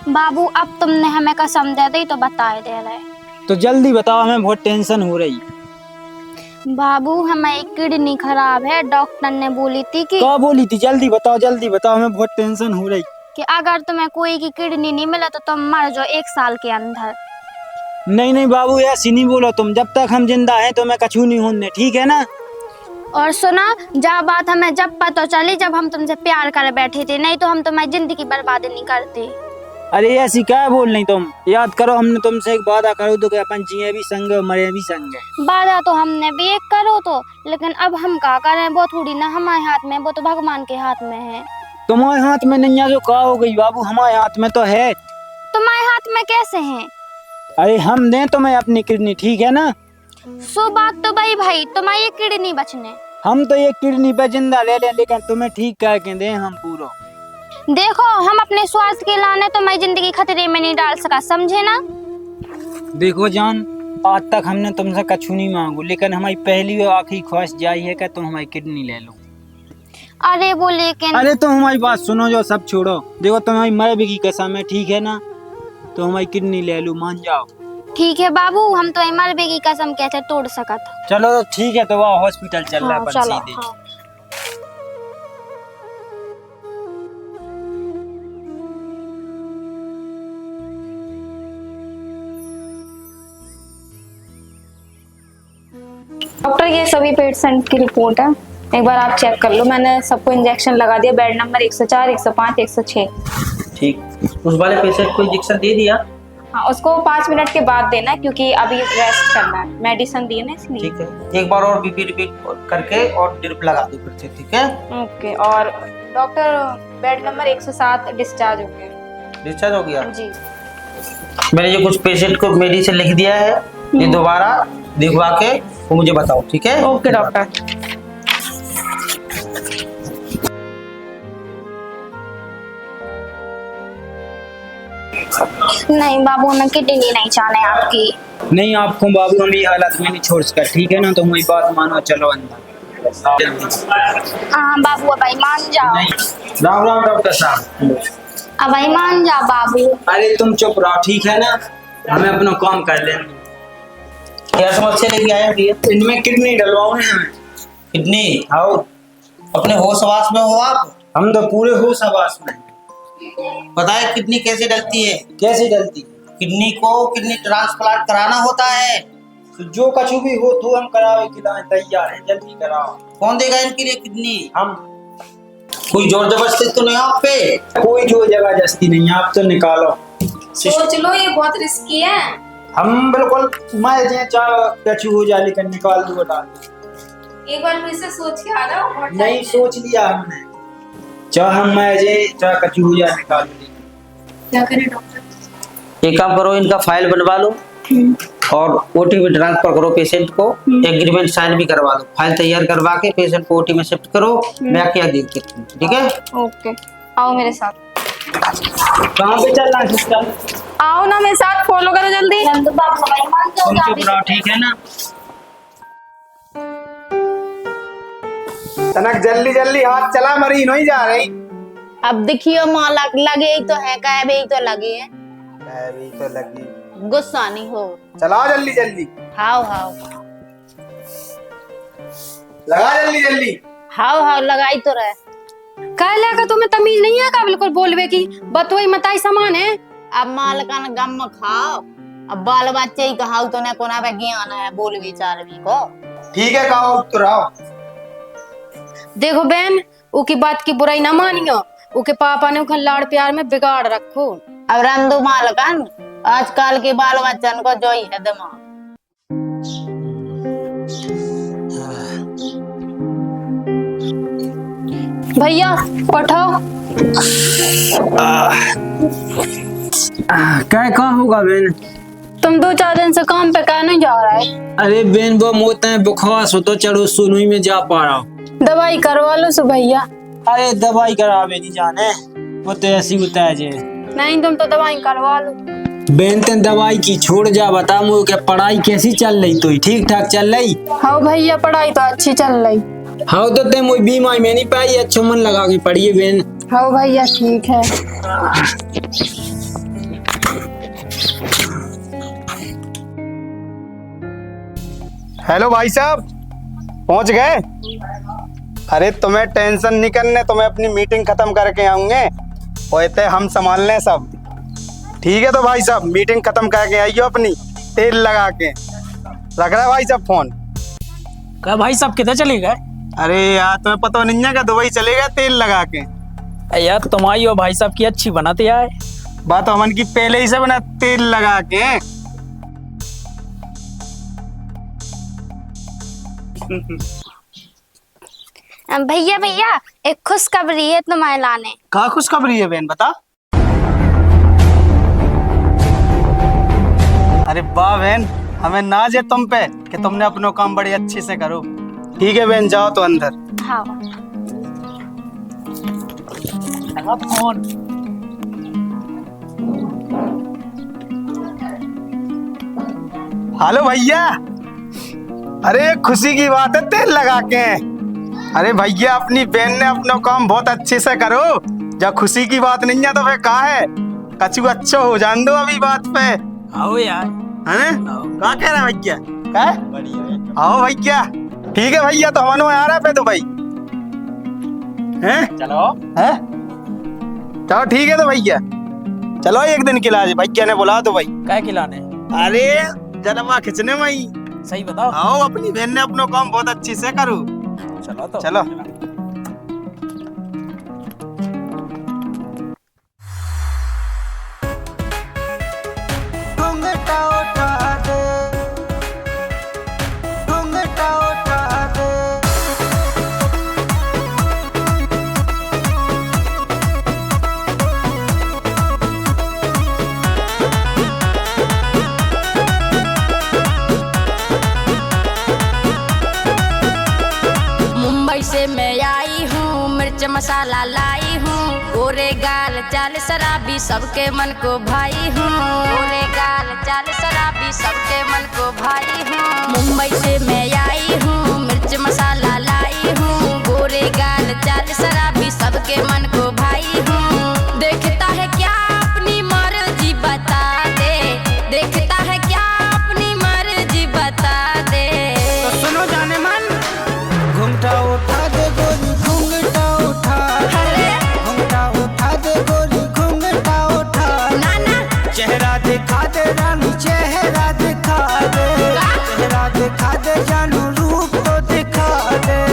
बाबू अब तुमने हमें कसम दे दी तो बताए दे रहे। तो जल्दी बताओ, हमें बहुत टेंशन हो रही। बाबू हमारी किडनी खराब है, डॉक्टर ने बोली थी कि क्या बोली थी? जल्दी बताओ, हमें बहुत टेंशन हो रही। अगर तुम्हें कोई की किडनी नहीं मिले तो तुम मर जाओ 1 साल के अंदर। नहीं बाबू, ऐसी नहीं बोलो तुम। जब तक हम जिंदा हैं तो मैं कछु नहीं होने, ठीक है ना? और सुना, जब बात हमें जब पता चली जब हम तुमसे प्यार कर बैठे थे, नहीं तो हम तुम्हारी जिंदगी बर्बाद नहीं करते। अरे ऐसी क्या बोल रही तुम? याद करो, हमने तुमसे एक वादा करो तो कि अपन जिए भी संग है, मरे भी संग है। वादा तो हमने भी एक करो तो, लेकिन अब हम क्या करें? वो थोड़ी ना हमारे हाथ में, वो तो भगवान के हाथ में है। तुम्हारे हाथ में नहीं है जो कहा हो गई बाबू, हमारे हाथ में तो है। तुम्हारे हाथ में कैसे है? अरे हम दें तुम्हें अपनी किडनी, ठीक है ना? सो बात तो भाई तुम्हारी किडनी बचने। हम तो ये किडनी पे जिंदा ले लें, लेकिन तुम्हें ठीक कह के दें हम पूरा। देखो, हम अपने स्वास्थ्य के लाने तुम्हारी जिंदगी खतरे में नहीं डाल सका, समझे ना? देखो जान, आज तक हमने तुमसे कछु नहीं मांगू, लेकिन हमारी पहली और आखिरी ख्वाहिश जाई है कि तुम हमारी किडनी ले लो। अरे वो लेकिन अरे तुम हमारी बात सुनो, जो सब छोड़ो। देखो तुम्हारी मरे की कसम है, ठीक है ना? तो हमारी किडनी ले लो, मान जाओ। ठीक है बाबू, हम तो मरबे की कसम कैसे तोड़ सका था। चलो ठीक है, तो वहाँ हॉस्पिटल चल रहा है अपन चलो, सीधे। हाँ। डॉक्टर, ये सभी पेशेंट की रिपोर्ट है, एक बार आप चेक कर लो। मैंने सबको इंजेक्शन लगा दिया, बेड नंबर 104, 105, 106। ठीक, उस वाले पेशेंट को इंजेक्शन दे दिया? हाँ, उसको 5 मिनट के बाद देना है, क्योंकि अभी रेस्ट करना है, मेडिसिन दी है ना इसलिए। ठीक है, एक बार और बीपी रिपीट करके और ड्रिप लगा दो फिर से, ठीक है? ओके। और डॉक्टर, बेड नंबर 107 डिस्चार्ज हो गया। डिस्चार्ज हो गया जी। मैंने जो कुछ पेशेंट को मेडिसिन लिख दिया है, ये दोबारा दिखवा के वो मुझे बताओ, ठीक है? Okay doctor. नहीं बाबू, मैं किडनी नहीं चाहने आपकी। नहीं आपको बाबू हम ये हालत में नहीं छोड़ सकते, ठीक है ना? तो हमारी बात मानो, चलो अंदर। हाँ बाबू, अब भाई मान जाओ। राम राम डॉक्टर साहब। अब भाई मान जाओ बाबू। अरे तुम चुप रहो, ठीक है ना? हमें अपना काम कर लेना। क्या समस्या लेके आए भैया? इनमें किडनी डलवाओ है। किडनी? आओ। अपने होश आवास में हो आप? हम तो पूरे होश आवास में। पता है किडनी कैसे डलती है? कैसे डलती? किडनी को किडनी ट्रांसप्लांट कराना होता है। तो जो कछु भी हो तो हम करावे के लिए तैयार है, जल्दी कराओ। कौन देगा इनके लिए किडनी? हम। कोई जोर जबरदस्ती तो नहीं आप पे? कोई जोर जबरदस्ती नहीं, आप तो निकालो। सोच लो, ये बहुत रिस्की है। हम बिल्कुल मैं जे चाहे कछु हो जाए, लेकिन निकाल दो, डाल दो। एक बार फिर से सोच के आ जाओ। नहीं सोच लिया हमने, चाहे हम मैं जे चाहे कछु हो जाए, निकाल दो। क्या करें डॉक्टर? एक काम करो, इनका फाइल बनवा लो और ओटी में ट्रांसफर करो पेशेंट को, एग्रीमेंट साइन भी करवा लो। फाइल तैयार करवा के पेशेंट को ओटी में शिफ्ट करो, मैं आके यहाँ देख लेती हूँ, ठीक है? ओके, आओ मेरे साथ। कहाँ पे चल रहा है सिस्टम? आओ ना मेरे साथ, फॉलो करो जल्दी। बाबू भाई मान जाओ। तुम चुप रहो, ठीक है ना? तनक जल्दी जल्दी हाथ चला, मरी नहीं जा रही। अब देखियो माँ लगे ही तो है, कह भी तो लगी है, अभी तो लगी। गुस्सा नहीं हो। चलाओ जल्दी जल्दी, हाउ हाउ लगा जल्दी जल्दी। हाउ हाउ लगाई तो रहे। कह लेगा तुम्हें तमीज नहीं है का बिल्कुल बोलवे की? बतोई मताई समान है। अब माल का न गम खाओ, अब बाल बच्चे ही कहाऊ तो न कोना पे ज्ञान है, बोल विचार भी को। ठीक है, कहो तो रहो। देखो बहन, उकी बात की बुराई ना मानियो, उके पापा ने उखन लाड़ प्यार में बिगाड़ रखो। अब रंदो माल का आजकल के बाल बच्चन को जो ही है दिमाग। भैया उठाओ। क्या कहाँ होगा बेन? तुम 2-4 दिन से काम पे क्या नहीं जा रहा है? अरे बेन वो मोते हैं, बुखार हो तो चढ़ो सुनोई में जा पा रहा हूँ। दवाई करवा लो सो भैया। अरे दवाई करावे नहीं जाने, वो तो ऐसी होता है जे। नहीं, तुम तो दवाई करवा लो। बेन तेन दवाई की छोड़ जा, बता मुझे क्या पढ़ाई कैसी चल रही? तो ठीक ठाक चल रही? हाँ भैया, पढ़ाई तो अच्छी चल रही। हाँ तो ते मुझे बीमारी में नहीं पाई, अच्छा मन लगा के पढ़िए बेन। हाँ भैया ठीक है। हेलो भाई साहब, पहुंच गए? अरे तुम्हें टेंशन नहीं करने, तुम्हें अपनी मीटिंग खत्म करके आऊंगे और हम संभाल लें सब। ठीक है तो भाई साहब मीटिंग खत्म करके आइयो अपनी, तेल लगा के। रख रहा है भाई साहब फोन। क्या भाई साहब किधर चले गए? अरे यार तुम्हें पता नहीं है, दुबई चले गए तेल लगा के। यार तुम्हारी और भाई साहब की अच्छी बनाते है। बात हमन की पहले ही से बना, तेल लगा के। भैया भैया एक खुशखबरी है तुम्हारे लाने। कहाँ खुशखबरी है बहन, बता। अरे वाह बहन, हमें नाज है तुम पे कि तुमने अपना काम बड़े अच्छे से करो। ठीक है बहन, जाओ तो अंदर। हाँ फोन। हेलो भैया, अरे खुशी की बात है तेल लगा के। अरे भैया अपनी बहन ने अपना काम बहुत अच्छे से करो। जब खुशी की बात नहीं है तो फिर कहा है, कछु अच्छा हो जान दो अभी बात पे। आओ यार, है ना? क्या कह रहा है भैया? क्या? आओ भैया। ठीक है भैया, तो हम आ रहा है तो भाई हैं? चलो हैं? चलो ठीक है तो भैया, चलो एक दिन खिला दे, भैया ने बोला तो भाई। क्या खिलाने? अरे जलवा खिंचने वही। सही बताओ। आओ, अपनी बहन ने अपना काम बहुत अच्छे से करो। चलो तो चलो। मुंबई से मैं आई हूँ, मिर्च मसाला लाई हूँ, गोरे गाल चाल शराबी सबके मन को भाई हूँ, गोरे गाल चाल शराबी सबके मन को भाई हूँ। मुंबई से मैं आई हूँ, मिर्च मसाला लाई हूँ, गोरे गाल चाल शराबी सबके मन को भाई हूँ। देखता है क्या अपनी मर्जी बता दे, देखता है क्या अपनी मर्जी बता दे। तो सुनो जाने मन, घूंघटा उठा दे गोरी, घूंघटा उठा दे, घूंघटा उठा दे गोरी, घूंघटा उठा नाना चेहरा दिखा दे रानी, चेहरा दिखा दे, चेहरा दिखा दे जानू, रूप तो दिखा दे।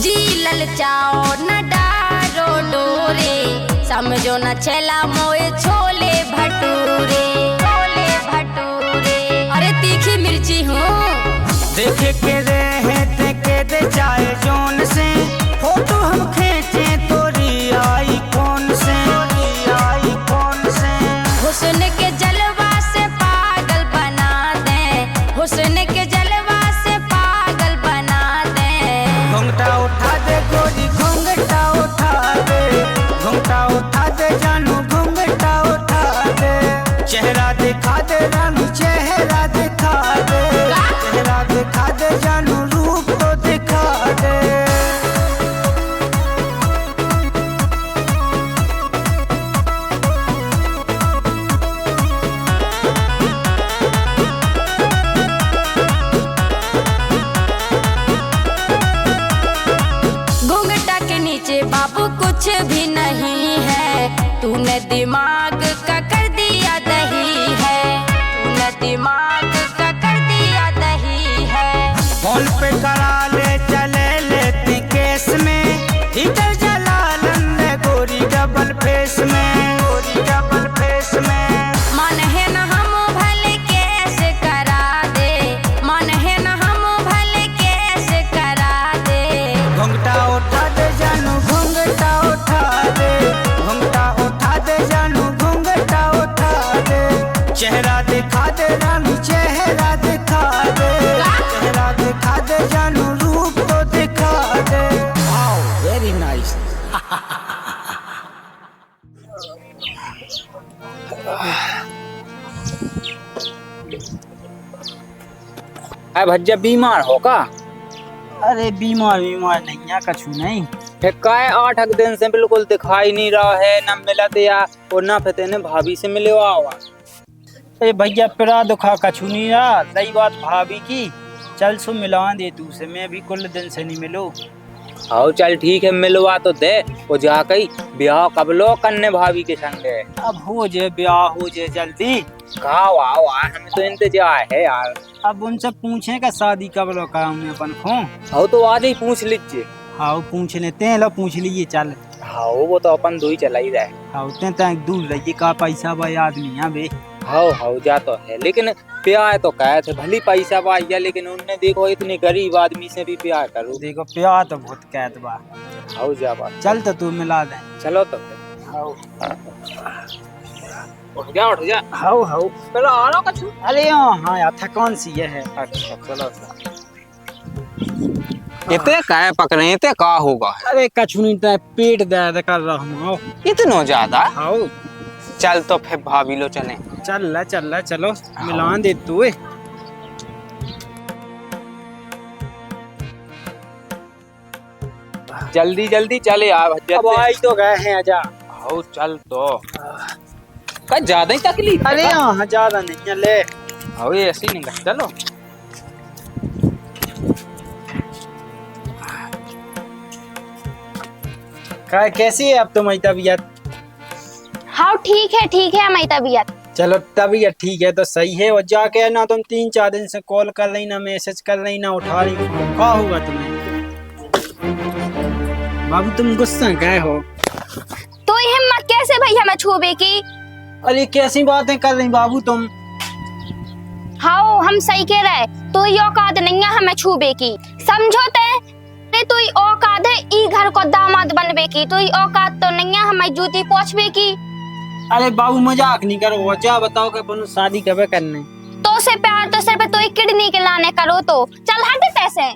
जी ललचाओ न डारो डोरे, समझो न छेला मोए छोले भटूरे, छोले भटूरे। अरे तीखी मिर्ची हूँ। देखे के रहे के दे चाहे जोन से, फोटो हम खींचे तोरी आई कौन से, तोरी आई कौन से। हुस्न के जलवा से पागल बना दे, हुस्न के जलवा से पागल बना दे। घूंघटा उठा दे गोरी, घूंघटा उठा दे, घूंघटा उठा दे जानू, घूंघटा उठा दे। चेहरा दिखा दे रानी, चेहरा दिखा दे, चेहरा दिखा दे जानू, रूप तो दिखा दे। घूंघटा के नीचे बाबू कुछ भी नहीं है, तूने दिमाग का कर दिया दही है, तूने दिमाग का कर दिया दही है। फोन पे करा ले चले लेती केस में, इधर जला लंदे गोरी डबल फेस में, गोरी डबल फेस में। मन है न हम भले कैसे करा दे, मन है न हम भले कैसे करा दे। घूंघटा उठा दे जानू, घूंघटा उठा दे, घूंघटा उठा दे जानू, घूंघटा उठा दे। चेहरा दिखा दे रानी, चेहरा दिखा दे, चेहरा दिखा दे जानू, रूप तो दिखा दे। Wow very nice. अरे भज्जा बीमार हो का? अरे बीमार नहीं है, कछु नहीं। काय 8 दिन से बिल्कुल दिखाई नहीं रहा है, न मिलत या और ना फिर तेने भाभी से मिले हुआ। अरे भैया पेड़ा दुखा कछु नहीं रहा, रही बात भाभी की, चल सो मिला दे तू से, मैं भी कुल दिन से नहीं मिलो। आओ चल ठीक है, मिलवा तो दे। वो जाके ब्याह कब लो करने भाभी के संग है? अब हो जाए ब्याह, हो जाए जल्दी। आओ आओ हमें तो इंतजार है यार। अब उनसे पूछे का शादी कब लो कराऊंगे अपन को। आओ तो आज ही पूछ लीजिए। हाँ पूछ लेते हैं, लो पूछ लीजिए चल। हाँ वो तो अपन दो ही चला ही रहे। हाँ उतने तक दूर रहिए, का पैसा भाई आदमी यहाँ बे। हाँ जा तो है, लेकिन प्यार तो कहे थे भली पैसा बाइया, लेकिन उनने देखो इतने गरीब आदमी से भी प्यार करो। देखो प्यार तो बहुत कैद बा। हाँ जा बात, चल तो तू मिला दे। चलो तो उठ जा। हाँ चलो आ रहा कछु। अरे हाँ यार थकान सी है। अच्छा चलो इतने काय पक रहे, इतने का होगा? अरे कछु नहीं था, पेट दर्द कर रहा हूँ। इतना ज्यादा? हाँ चल तो फिर भाभी लो चले। चल चलो मिलान दे तू। जल्दी चले यार। अब आई तो गए हैं, आजा। हाँ चल तो का ज्यादा ही तकलीफ? अरे हाँ ज्यादा नहीं है, ले। हाँ ये ऐसे ही नहीं, चलो। कैसी है अब तो मेरी तबीयत? हाँ ठीक है हमारी तबीयत। चलो तबीयत ठीक है तो सही है। और जाके ना तुम 3-4 दिन से कॉल कर रही ना, मैसेज कर रही ना, उठा रही, क्या होगा तुम्हें? बाबू तुम गुस्सा गए हो? तो ये हिम्मत कैसे भाई हमें छूबे की? अरे कैसी बातें कर रही बाबू तुम? हाँ हम सही कह रहे, तो ये औकात नहीं है हमें छूबे की, समझो ते तू औकात है ई घर को दामाद बनबे की, तो औकात तो नहीं है हमारी जूती पोंछबे की। अरे बाबू मजाक नहीं करो, वजह बताओ कि अपन शादी कब करने? तो से प्यार तो सिर्फ तो किडनी के लाने करो, तो चल हट पैसे।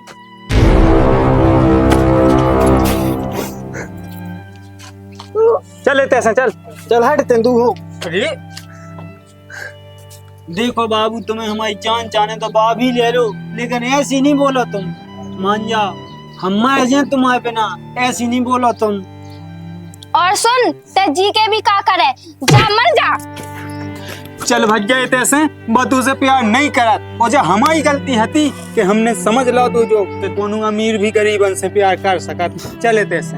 चल लेते चल हटते तू हो। अरे देखो बाबू तुम्हें हमारी जान चाहने तो भाभी ले लो, लेकिन ऐसी नहीं बोलो तुम, मान जाओ हम मर जाए तुम्हारे बिना, ऐसी नहीं बोलो तुम। और सुन ते जी के भी का करे, जा मर जा। चल भग गए तैसे, बतू से प्यार नहीं करा, और जो हमारी गलती हती कि हमने समझ लो तू जो कि कोनो अमीर भी गरीबन से प्यार कर सकत। चले तैसे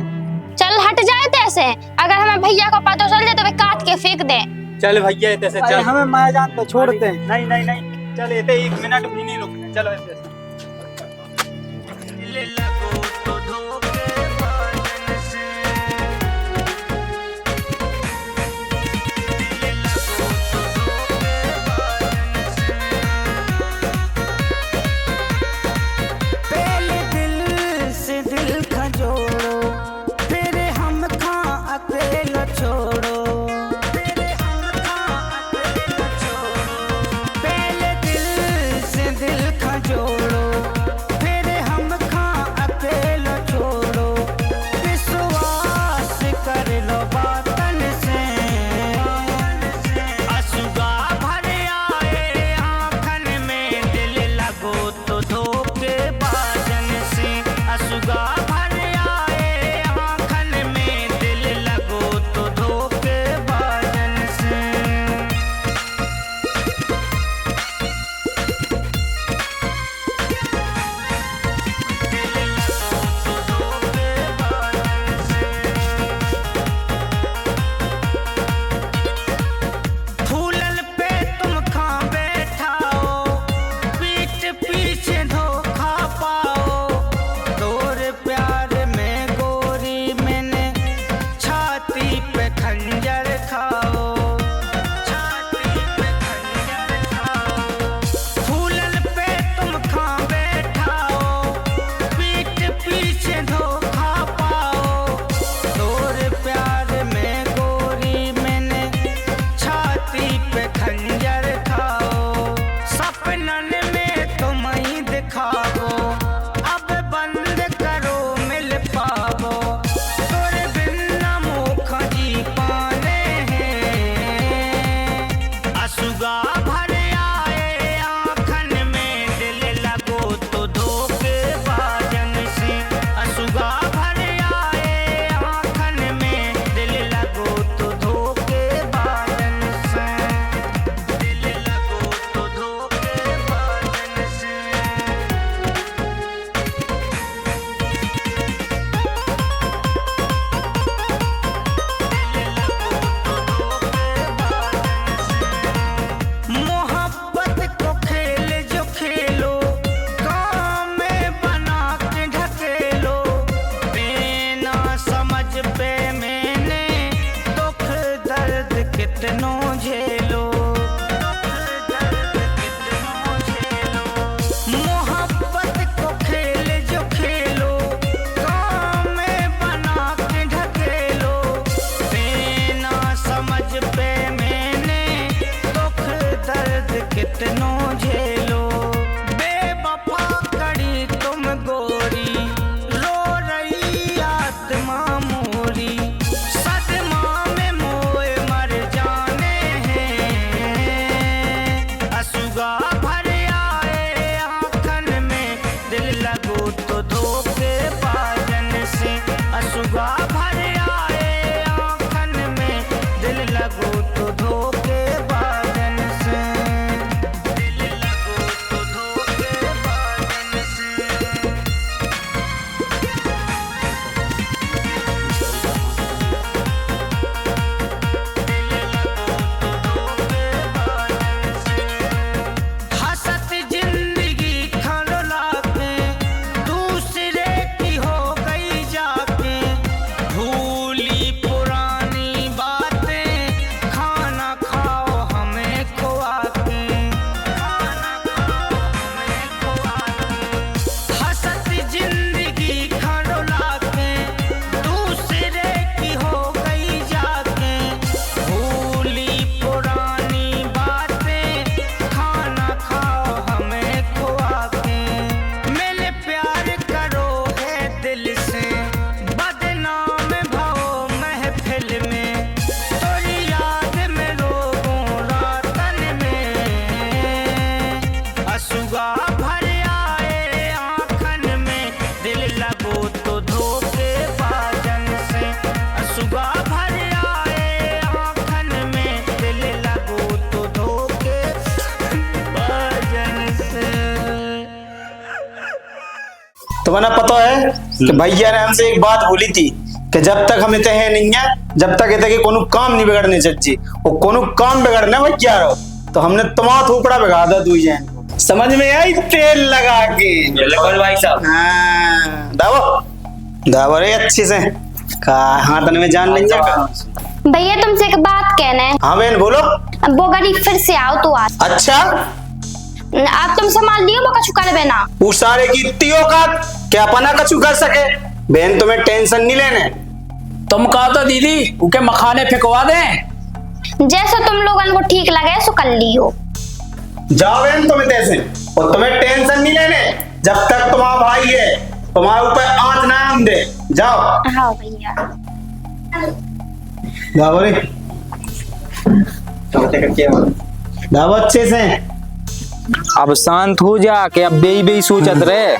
चल हट जाए तैसे, अगर हमें भैया को पता चल जाए तो वे काट के फेंक दे। चल भैया तैसे चल, हमें माया जान तो छोड़ते हैं। नहीं चल ये 1 मिनट भी नहीं रुकने, चलो तैसे। पहले दिल से दिल का जोड़ो, फिर हम अकेला छोड़ो। पहले दिल से दिल का जोड़ो, फिर हम कितनो झेलो बेवफा कड़ी तुम गोरी रो रही आत्मा मोरी सदमा में मोए मर जाने हैं असुगा भर आए आंखन में दिल लगो तो धोखे बाजन से असुगा भर आए आंखन में दिल लगो तो धोखे बाजन से दिल लगो तो धोखे बाजन से हसत जिंदगी खलोला के दूसरे की हो गई जाके भूली पुरानी बातें खाना खाओ हमें खुआ के खाना खाओ हमें खुआ के हसत जिंदगी खलोला के दूसरे की हो गई जाके भूली पुरानी बातें खाना खाओ हमें खुआ के मिले प्यार करो है दिल से बदनाम भो महफिल में तोरी याद में रोगों रातन में असुगा भर आए आंखन में दिल लगो तो धोखे बाजन से असुगा भर आए आंखन में दिल लगो तो धोखे बाजन से तुम्हें पता है कि भैया ने हमसे एक बात बोली थी कि जब तक हम इतने हैं नहीं है जब तक इतने के कोनो काम नहीं बिगड़ने चाहिए वो कोनो काम बिगड़ने भैया रहो तो हमने तुम्हारा थोपड़ा बिगाड़ दिया दुई जैन को समझ में आई तेल लगा के बिल्कुल भाई साहब। हाँ दावो दावो रे अच्छे से का हाथ में जान नहीं जाएगा भैया तुमसे एक बात कहना है। हाँ बहन बोलो। अब वो गाड़ी फिर से आओ तो आज अच्छा आप तुम संभाल लियो वो कछु कर बेना वो सारे की इतनी औकात क्या अपना कछु कर सके बहन तुम्हें टेंशन नहीं लेने तुम कहा तो दीदी उनके मखाने फेंकवा दें जैसा तुम लोगों को ठीक लगे सो कर लियो। जाओ बहन तुम्हें तैसे और तुम्हें टेंशन नहीं लेने जब तक तुम्हारा भाई है तुम्हारे ऊपर आंच ना हम दे जाओ। हाँ भैया दावो रे दावो अच्छे से अब शांत हो जा के अब बेई बेई सोचत रहे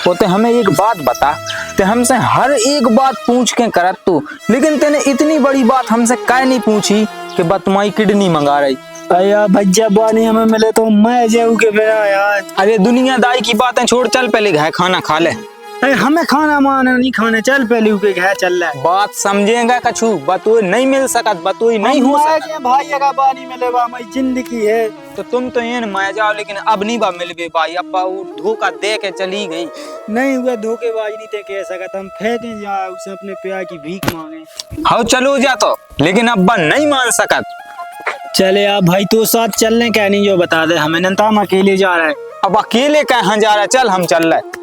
वो ते हमें एक बात बता ते हमसे हर एक बात पूछ के करत तू लेकिन तेने इतनी बड़ी बात हमसे काहे नहीं पूछी कि बा तुम्हारी किडनी मंगा रही। अया भज्जा बानी हमें मिले तो मैं जाऊँ के बिना यार। अरे दुनियादारी की बातें छोड़ चल पहले घर खाना खा ले। अरे हमें खाना माना नहीं खाने चल पहले के घर चल रहा है। बात समझेगा कछु बतोई नहीं मिल सकत बतोई नहीं हो सकत भाई अगर बानी मिले बा हमारी जिंदगी है तो तुम तो ये मैं जाओ लेकिन अब नहीं बा मिलबे भाई अब वो धोखा दे के चली गई। नहीं हुआ धोखेबाज नहीं थे कह सकत हम फेंके जा उसे अपने प्यार की भीख मांगे। हाँ चलो जा तो लेकिन अब्बा नहीं मान सकत। चले आप भाई तो साथ चलने क्या नहीं जो बता दे हमें नंता हम अकेले जा रहे हैं। अब अकेले कहाँ जा रहा है चल हम चल रहे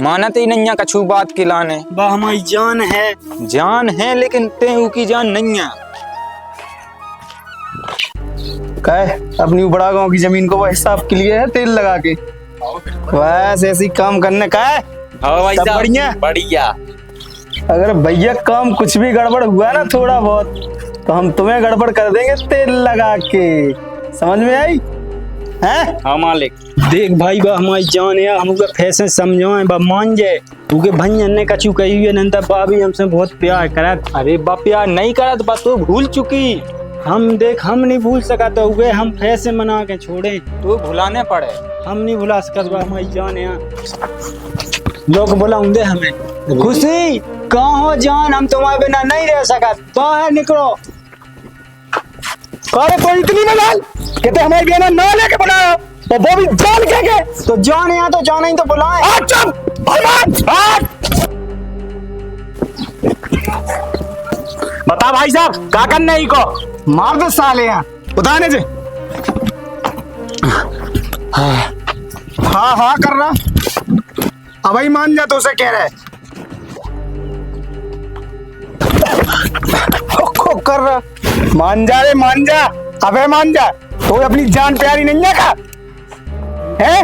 मानत ही नहीं कछु बात के लाने बा हमारी जान है लेकिन तेहू की जान नहीं है। कहे अपनी बड़ा गांव की जमीन को वो हिसाब के लिए है तेल लगा के बस ऐसी काम करने का है। सब बढ़िया बढ़िया। अगर भैया काम कुछ भी गड़बड़ हुआ ना थोड़ा बहुत तो हम तुम्हें गड़बड़ कर देंगे तेल लगा के समझ में आई है। हाँ मालिक देख भाई बा हमारी जान है हम फैशन समझाए बा मान जाए तूके भंजन ने कछु कही हुई नंता भाभी हमसे बहुत प्यार करत। अरे बा प्यार नहीं करत बा तो भूल चुकी हम देख हम नहीं भूल सका तो हुए हम फैसे मना के छोड़े तो भुलाने पड़े हम नहीं भुला सकत बा हमारी जान है। लोग बुलाऊंगे हमें खुशी कहाँ हो जान हम तुम्हारे बिना नहीं रह सकत बाहर निकलो। अरे कोई इतनी मलाल कहते हमारी बहना ना लेके बनाया तो वो भी जान के तो जान यहाँ तो जाना ही तो बुलाए। बता भाई साहब क्या करना है को मार दो साले यहाँ उतारने से। हाँ कर रहा अब ही मान जा तो उसे कह रहे कर रहा मान जा रे मान जा अबे मान जा तो अपनी जान प्यारी नहीं है का है?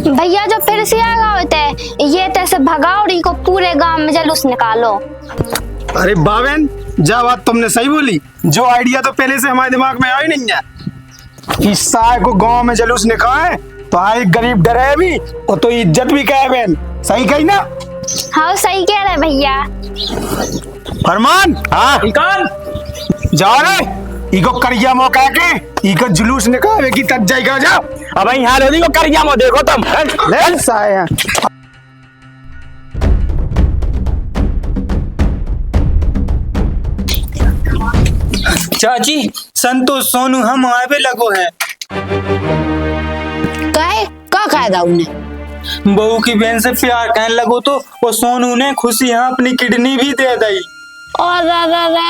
भैया जो फिर से आगा होते है ये तैसे भगाओ और इनको पूरे गांव में जुलूस निकालो। अरे बाबेन, जा बात तुमने सही बोली। जो आइडिया तो पहले से हमारे दिमाग में आई नहीं है कि साय को गांव में जुलूस निकाले तो एक गरीब डरे भी और तो इज्जत भी कहे बहन। सही कही ना? हाँ सही कह रहे भैया। फरमान, हाँ जाओ रे, इको करिया मो कह के इको जुलूस निकाले की तक जाएगा। जाओ अब यहाँ लोधी को करिया मो देखो तुम। ले साया चाची संतोष सोनू हम आए पे लगो है। कहे का फायदा उन्हें? बहू की बहन से प्यार कहने लगो तो वो सोनू ने खुशी यहाँ अपनी किडनी भी दे दी। और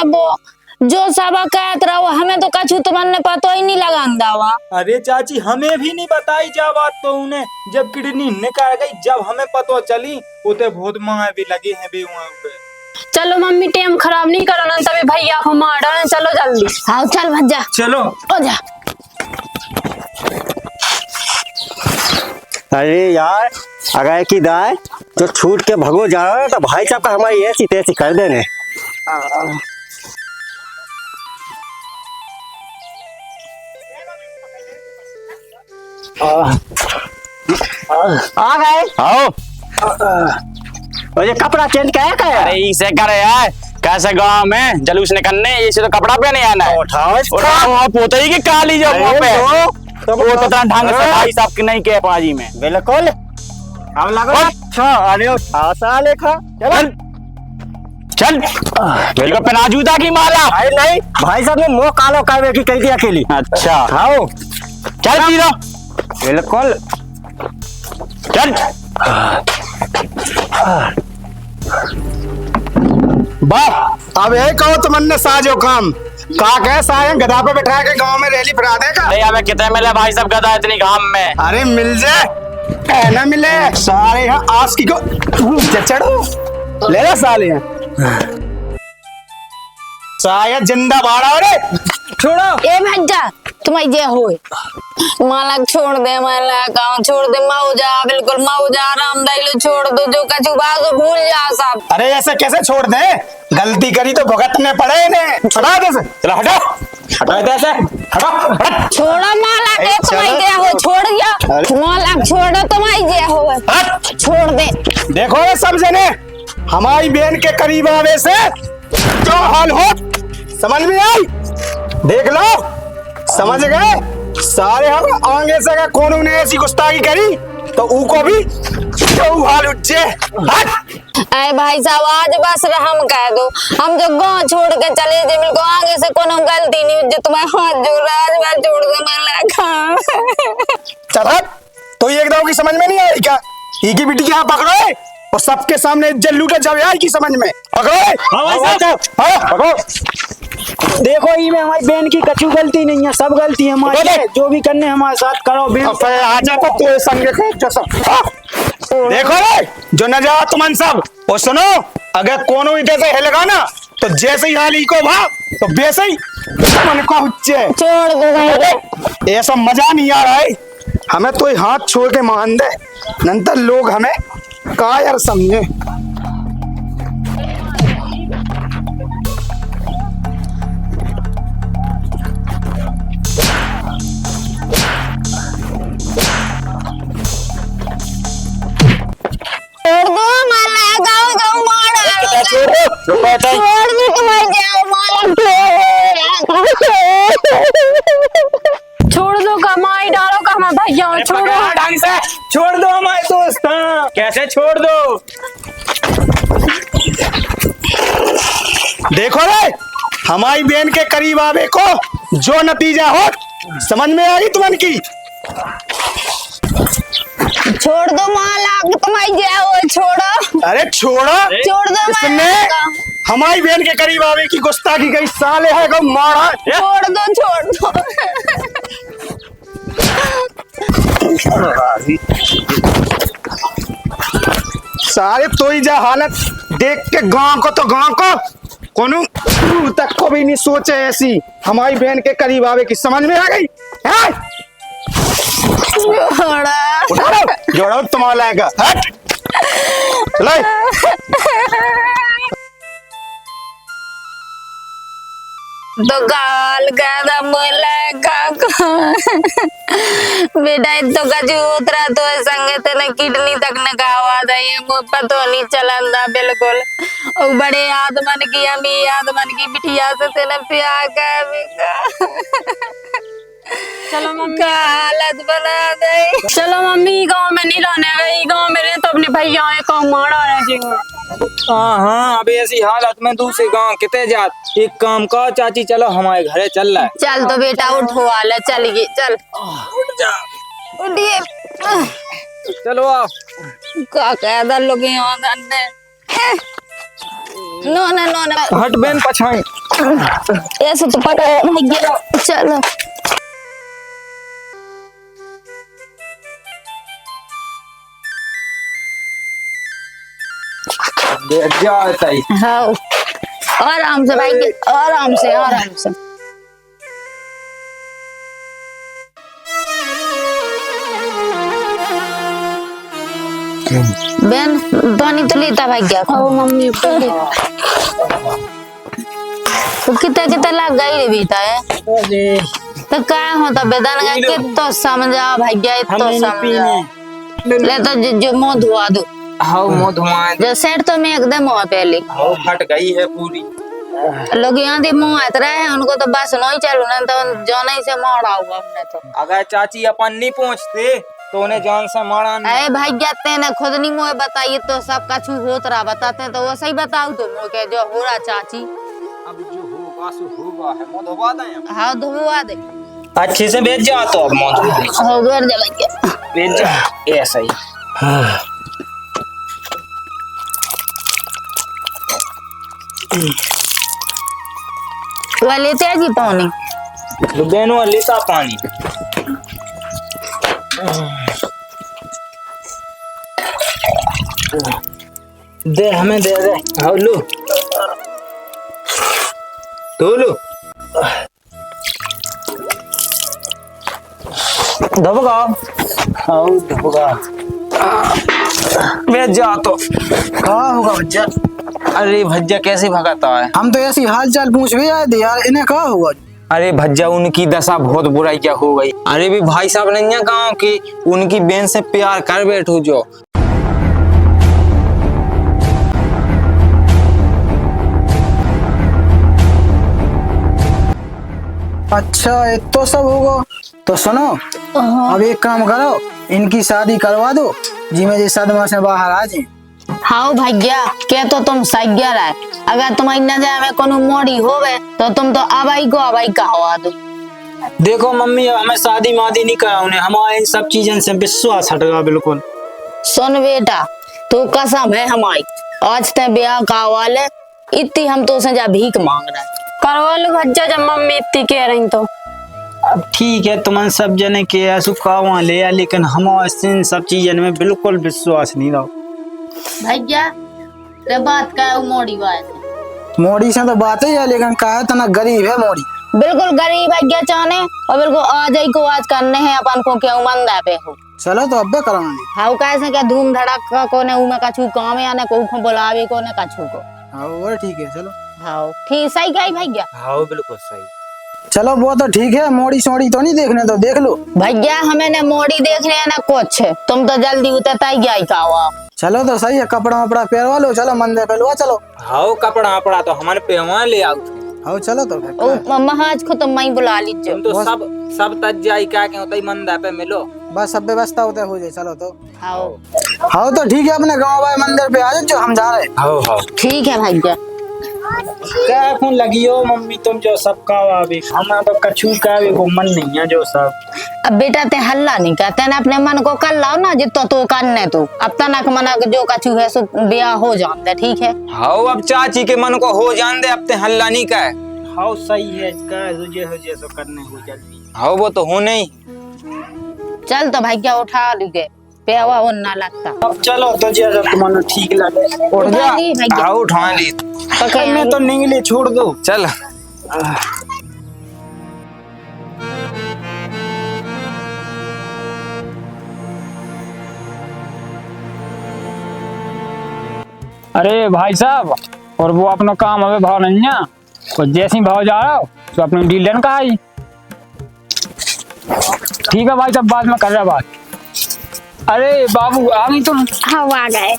वो जो सब कहत रहो हमें तो कछु तुमने पता ही नहीं लगांदा। अरे चाची हमें भी नहीं बताई जा बात तो उन्हें जब किडनी निकाल गई जब हमें पता चली उते बहुत माए भी लगे हैं भी वहाँ पे। चलो मम्मी टाइम खराब नहीं करो ना, तभी भैया को मार डालें। चलो जल्दी। हाँ चल भज्जा चलो ओ जा। अरे यार अगर की दाय जो छूट के भगो जा रहा है तो भाई साहब का हमारी ऐसी तैसी कर देने। आ गए आओ और ये कपड़ा चेंज क्या है? अरे इसे करे यार कैसे गांव में जलूस निकलने इसे तो कपड़ा पहने आना है। उठाओ पोते ही की काली जो मुंह पे वो तो ढंग से भाई साहब की नहीं के पाजी में बिल्कुल। अब लगो अच्छा। अरे आशा लेखा चल बिल्कुल पहना जूता की माला। भाई नहीं भाई साहब ने मुंह कालो करवे की कही थी अकेली। अच्छा खाओ चल जीरो बिल्कुल चल। बाप अब यही कहो तुमने साजो काम का कह साय गधा पे बैठा के गांव में रैली फिरा देगा। अरे हमें कितने मिले भाई सब गधा इतनी घाम में। अरे मिल जाए ना मिले सारे यहाँ आस की को चढ़ो ले लो साले शायद जिंदा बाड़ा। रे छोड़ो ए भज्जा तुम्हारी जे होए मालक छोड़ दे, मालक छोड़ दे, मौजा बिल्कुल मौजा आराम दाइलो छोड़ दो, जो कछु बात भूल जा सब। अरे ऐसे कैसे छोड़ दे? गलती करी तो भुगतने पड़े इन्हें। हटा दे से। चलो हटो हटो दे से हटो हट। छोड़ो मालक ए तुम्हारी जे हो छोड़ दिया मालक छोड़ो तुम्हारी जे हो छोड़ दे। देखो ये सब जने हमारी बहन के करीब आवे से जो हाल हो समझ में आई? देख लो समझ गए सारे। हम आगे से अगर कोनो ने ऐसी गुस्ताखी करी तो ऊ को भी जो हाल उज्जे। अरे भाई साहब आज बस हम कह दो हम जो गांव छोड़ के चले थे बिल्कुल आगे से कोनो गलती नहीं जो तुम्हारे हाथ जोड़ रहा आज मैं छोड़ दे मालक। चल तो ये एकदम की समझ में नहीं आई क्या? ई की बेटी यहाँ पकड़ो और सबके सामने इज्जत लूटे जब आई की समझ में पकड़ो। देखो ये में हमारी बहन की कछु गलती नहीं है, सब गलती है हमारी है। जो भी करने हमारे साथ करो बहन। आजा तो कोई संग देखो रे जो न जा तुमन सब और सुनो अगर कोनो इधर से हिलेगा ना तो जैसे ही हाल को भाव तो वैसे ही मन को उच्चे छोड़ दो। ये सब मजा नहीं आ रहा है हमें तो ये हाथ छोड़ के मान दे नंतर लोग हमें कायर समझे। छोड़ दो मालक गाँव गाँव मार छोड़ दो तुम्हारी जाओ मालक छोड़ दो कमाई डालो कमा भैया छोड़ो ढंग से छोड़ दो हमारे दोस्त। कैसे छोड़ दो? देखो रे हमारी बहन के करीब आवे को जो नतीजा हो समझ में आई तुमन की। छोड़ दो मालक तुम्हारी जाओ छोड़ो। अरे छोड़ो छोड़ दो इसने हमारी बहन के करीब आवे की गुस्ताखी कई साले है को मारा। छोड़ दो सारे तो ही जा हालत देख के गांव को कोनो तक को भी नहीं सोचे ऐसी हमारी बहन के करीब आवे की समझ में आ गई। जोड़ा तुम्हारा लाएगा हट चलो तो गाल गादा मोला बेटा तो कछु उतरा तो संगे तेने किडनी तक न खावा था ये मुंह पतो नहीं चलंदा बिल्कुल और बड़े आदमन की अमी आदमन की बिटिया से तेने प्यार कर चलो मम्मी का हालत बना दे। चलो मम्मी गांव में नहीं रहने गई, गांव में रहे तो अपने भैया गाँव मारा रहे जी। हाँ अबे ऐसी हालत में दूसरे गांव कितने जात। एक काम का चाची चलो हमारे घरे चल रहा है। चल तो बेटा उठो आले चलिए चल उठ जा उठिए चलो आप का कहदा लोग यहाँ धन्ने नो ना नो ना हट बेन पछाई ऐसे तो पता नहीं गिरो चलो जाता ही हाँ आराम से भाई आराम से आराम से बेन पानी तो लेता भाई क्या मम्मी तो कितना कितना लग गई रे बेटा है तो क्या होता बेदान का कितना समझा भाई क्या इतना समझा ले तो जो मुंह धुआ दो हाँ मुँह धुआं जो सेट तो मैं एकदम हुआ पहले हाँ फट गई है पूरी। लोग यहाँ दे मुंह आते रहे उनको तो बस नहीं चलू ना तो जाना ही से मारा हुआ हमने तो अगर चाची अपन नहीं पहुँचते तो उन्हें जान से मारा अरे भाई जाते हैं ना खुद नहीं मुझे बताइए तो सब कछु होत रहा बताते हैं तो वो सही बताओ तो मुझे जो हो रहा चाची अब जो होगा सो होगा है मुँह धुआ दें। हाँ धुआ दे अच्छे से भेज जा तो अब मुँह धुआ दे हो गया जब भेज जा ऐसा ही वो लेते हैं जी पानी बहनों लेता पानी दे हमें दे दे हाँ लो तो लो धबका हाँ धबका भेज जा तो कहा होगा भज्जा अरे भज्जा कैसे भगाता है। हम तो ऐसी हाल चाल पूछ भी आए थे यार इन्हें कहा होगा अरे भज्जा उनकी दशा बहुत बुराई क्या हो गई। अरे भी भाई साहब नहीं गाँव की उनकी बहन से प्यार कर बैठो जो अच्छा ये तो सब होगा तो सुनो अब एक काम करो इनकी शादी करवा दो जी मैं जिस सदमा से बाहर आ जाए। हाँ भैया क्या तो तुम सही रहा है अगर तुम्हारी नजर में कोनो मोड़ी होवे तो तुम तो अबाई को अबाई कहवा दो। देखो मम्मी हमें शादी मादी नहीं कराउने हमारे इन सब चीजों से विश्वास हट गया बिल्कुल। सुन बेटा तू कसम है हमारी आज ते ब्याह करवा ले इतनी हम तो से जा भीख मांग रहे करवा लो भज्जा जब मम्मी इतनी कह रही तो अब ठीक है तुम सब जने के ऐसु कावा ले आ लेकिन हमारे इन सब चीजों में बिल्कुल विश्वास नहीं रहो। भैया रे बात का मोड़ी बात मोड़ी से तो बात ही है लेकिन कहा तना गरीब है मोड़ी बिल्कुल गरीब भैया चाहने और बिल्कुल आज ही को आज करने हैं अपन को क्या मंदा पे हो चलो तो अब्बे कराएंगे। हाँ कैसे क्या धूम धड़ाका को ने उमे कछु काम या ने को बुलावे को ने कछु को हाँ वो ठीक है चलो हाँ ठीक सही गई भैया हाँ बिल्कुल सही। चलो वो तो ठीक है मोड़ी सोड़ी तो नहीं देखने तो देख लो भैया हमें ने मोड़ी देखने है ना कुछ तुम तो जल्दी उतरता ही गया खाओ चलो तो सही है कपड़ा वपड़ा पहनवा लो चलो मंदिर पे लो चलो हाँ कपड़ा वपड़ा तो हमारे पेवा ले आओ हाँ चलो तो महाज को तो मैं बुला लीजिए तो सब तज जाई क्या के होता ही मंदा पे मिलो बस सब व्यवस्था होता हो जाए चलो तो हाँ हाँ तो ठीक है अपने गाँव वाले मंदिर पे आ जाओ हम जा रहे हाँ हाँ ठीक है भैया क्या फोन लगी हो मम्मी तुम जो सब कावा भी हमारा तो कछु का भी को मन नहीं है जो सब। अब बेटा ते हल्ला नहीं करते ना अपने मन को कर लाओ ना जितो तो करने तो अब तनक मना जो कछु है सो ब्याह हो जाते ठीक है। हाँ अब चाची के मन को हो जान दे अब ते हल्ला नहीं का हाँ सही है इसका हुजे सो करने हो जल्दी। हाँ वो तो हो नहीं चल तो भैया उठा लूगे पेवा वो ना लगता अब चलो तो जैसा तुम्हारा ठीक लगे उठ जा हाँ उठा ली मैं तो निंगली छोड़ दो चल अरे भाई साहब, और वो अपना काम हमें भाव नहीं है, और जैसे ही भाव जा रहा हो तो अपनी डील डन का आई। ठीक है भाई साहब, बाद में कर रहा बात। अरे बाबू आ गई तुम? हाँ वो आ गए।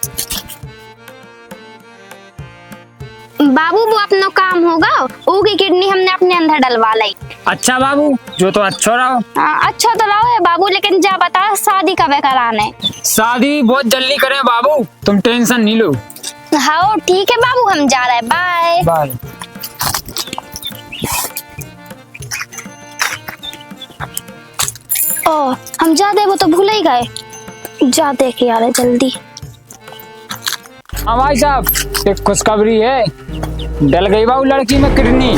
बाबू वो अपना काम होगा, उसकी किडनी हमने अपने अंदर डलवा ली। अच्छा बाबू, जो तो अच्छा रहो। अच्छा तो रहो है बाबू, लेकिन जा बता शादी कब कराने? शादी बहुत जल्दी करें बाबू, तुम टेंशन नहीं लो। हाँ ठीक है बाबू, हम जा रहे हैं, बाय बाय। ओ हम जाते, वो तो भूल ही गए। जाते के यार जल्दी। हाँ भाई साहब, एक खुशखबरी है, डल गई बाबू लड़की में किडनी,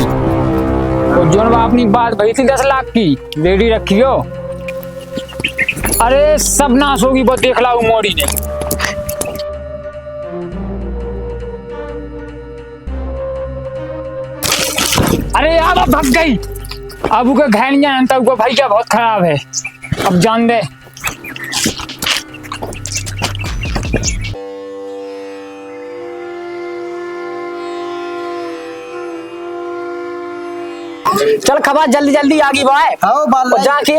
और जो अपनी बात भई थी 10 लाख की, रेडी रखियो। अरे सब नाश होगी, बहुत देख ला मोड़ी ने। अरे यार अब भाग गई, अब उके घर नहीं जानता, उको भाई क्या बहुत खराब है, अब जान दे। चल खबर जल्दी जल्दी आगी बाय। और जाके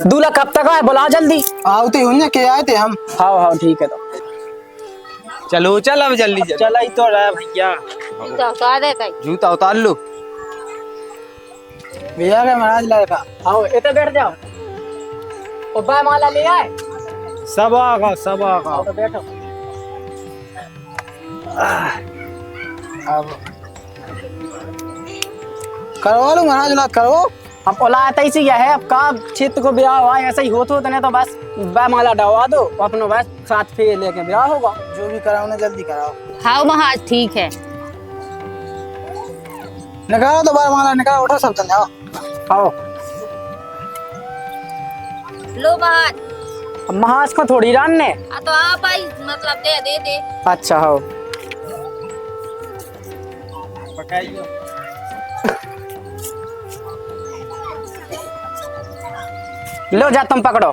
दूल्हा कब तक आए बुला जल्दी। आवते होने के आए थे हम। हाँ हाँ ठीक है, तो चलो चल अब जल्दी जल्दी। चल ही तो रहा भैया, जूता उतार लो। भैया का महाराज लड़का। आओ इधर बैठ जाओ, और बाय माला ले आए। सब आगा सब आगा, तो बैठो। अब करवा लो महाराज ला, करो। अब ओला ऐसे ही है, अब का क्षेत्र को ब्याह हुआ ऐसा ही होता तो नहीं, तो बस बाय माला डवा दो, अपनो बस साथ फेर लेके ब्याह होगा। जो भी कराओ ना जल्दी कराओ। हाँ महाराज ठीक है। निकालो तो बार माला निकालो, उठो सब जन जाओ। आओ लो महाराज। अब महाराज को थोड़ी रानने। तो आप आई मतलब दे। अच्छा हो, पकाइयो। लो जा तुम पकड़ो,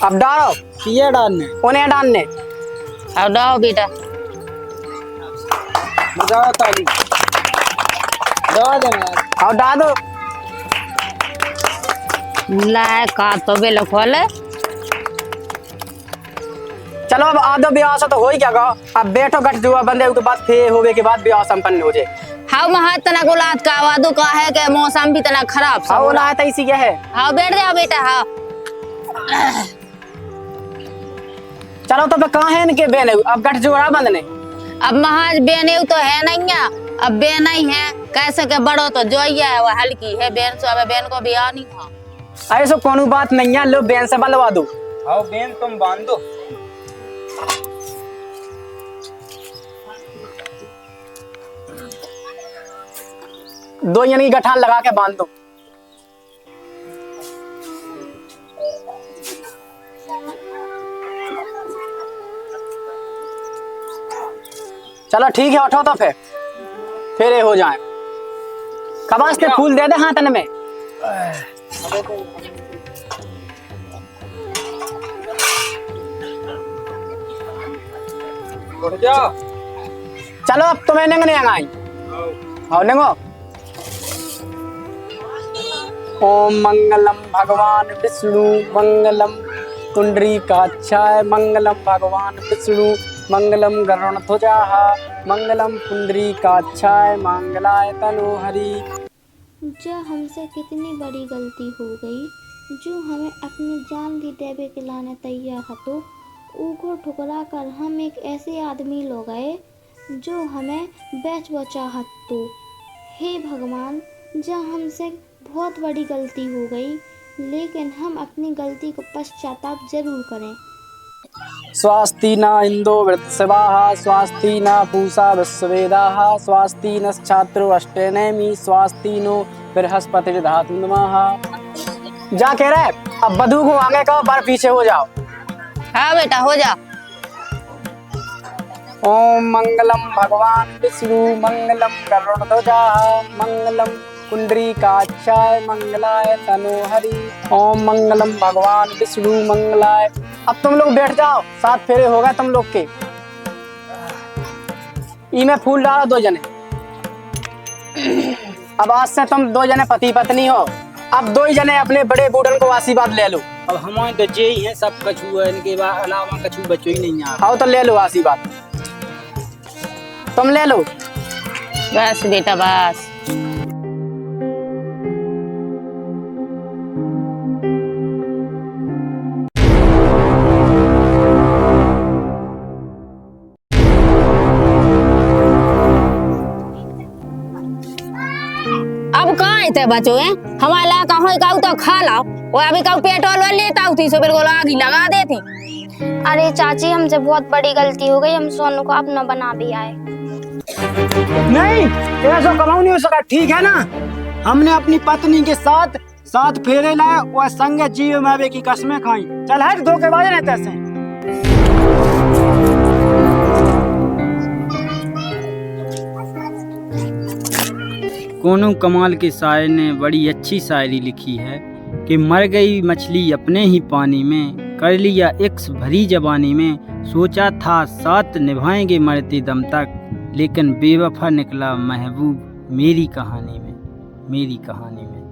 अब डालो। ये डालने उन्हें डालने। अब डालो बेटा। जाओ ताली दवा देना। अब डाल दो। लाए का तो बेलो खोले। चलो अब आधो ब्याह से तो हो ही क्या गो, अब बैठो गठ जुआ बंदे के बाद फिर होवे के बाद ब्याह संपन्न हो जाए। हाँ महाराज तना गुलात का वादो का है कि मौसम भी तना खराब सा हाँ हो वो रहा। ना इसी क्या है। हाँ बैठ जाओ बेटा। हाँ चलो तो कहाँ है इनके बेने, अब गठ जुआ बंदने। अब महाराज बेने तो है नहीं है, अब बेन नहीं है कैसे के बड़ो तो जो ही है वो हल्की है बेन, सो अब बेन को ब्याह नहीं हुआ। ऐसा कोनो बात नहीं है, लो बेन से बंधवा दो। आओ बेन तुम बांध दो। दो यानी की गठान लगा के बांध दो। चलो ठीक है, उठो तो फिर ये हो जाए। कबास के फूल दे दे हाथन में। उठ जाओ। चलो अब तुम्हें नंगने आई। आओ नंगो। ओम मंगलम भगवान विष्णु मंगलम पुंडरीकाक्षाय मंगलम भगवान विष्णु मंगलम गरुड़ध्वजा मंगलम पुंडरीकाक्षाय मंगलाय तनोहरि। जो हमसे कितनी बड़ी गलती हो गई, जो हमें अपनी जान भी देवे के लाने तैयार हतो, उको ठुकरा कर हम एक ऐसे आदमी लो गए जो हमें बेच बचा तो। हे भगवान, जो हमसे बहुत बड़ी गलती हो गई, लेकिन हम अपनी गलती को पश्चाताप जरूर करें। स्वास्ति न इंदो वृत्सवाः स्वास्ति न पूषा विश्ववेदाः स्वास्ति न छात्रो अष्टनेमि स्वास्ति नो बृहस्पतिर्धातु नमः। जा कह रहे अब बधू को आगे का बार पीछे हो जाओ। हाँ बेटा हो जा। ओम मंगलम भगवान विष्णु मंगलम गरुड़ध्वजा मंगलम पुंडरीकाक्षाय मंगलाय तनोहरि। ओम मंगलम भगवान विष्णु मंगलाय। अब तुम लोग बैठ जाओ, 7 फेरे होगा तुम लोग के। ई में फूल डालो 2 जने। अब आज से तुम 2 जने पति पत्नी हो। अब 2 जने अपने बड़े बूढ़न को आशीर्वाद ले लो। अब हमारे तो जे ही हैं, सब कछू है, इनके अलावा कछू बच्चों ही नहीं है। आओ तो ले लो आशीर्वाद, तुम ले लो। बस बेटा बस। अब कहाँ थे बचो है हमारा कहो कहू तो खा लाओ और अभी कहू पेट्रोल वाले लेता हूँ 300 बिल्कुल आग लगा देती। अरे चाची हमसे बहुत बड़ी गलती हो गई, हम सोनू को अपना बना भी आए। नहीं ऐसा कमाऊ नहीं हो सका, ठीक है ना। हमने अपनी पत्नी के साथ 7 फेरे लाए और संग जियो मावे की कसमें खाई। चल हट, धोखेबाज नहीं तैसे। कोनो कमाल के शायर ने बड़ी अच्छी शायरी लिखी है कि मर गई मछली अपने ही पानी में, कर लिया इक्स भरी जवानी में, सोचा था साथ निभाएंगे मरते दम तक, लेकिन बेवफा निकला महबूब मेरी कहानी में, मेरी कहानी में।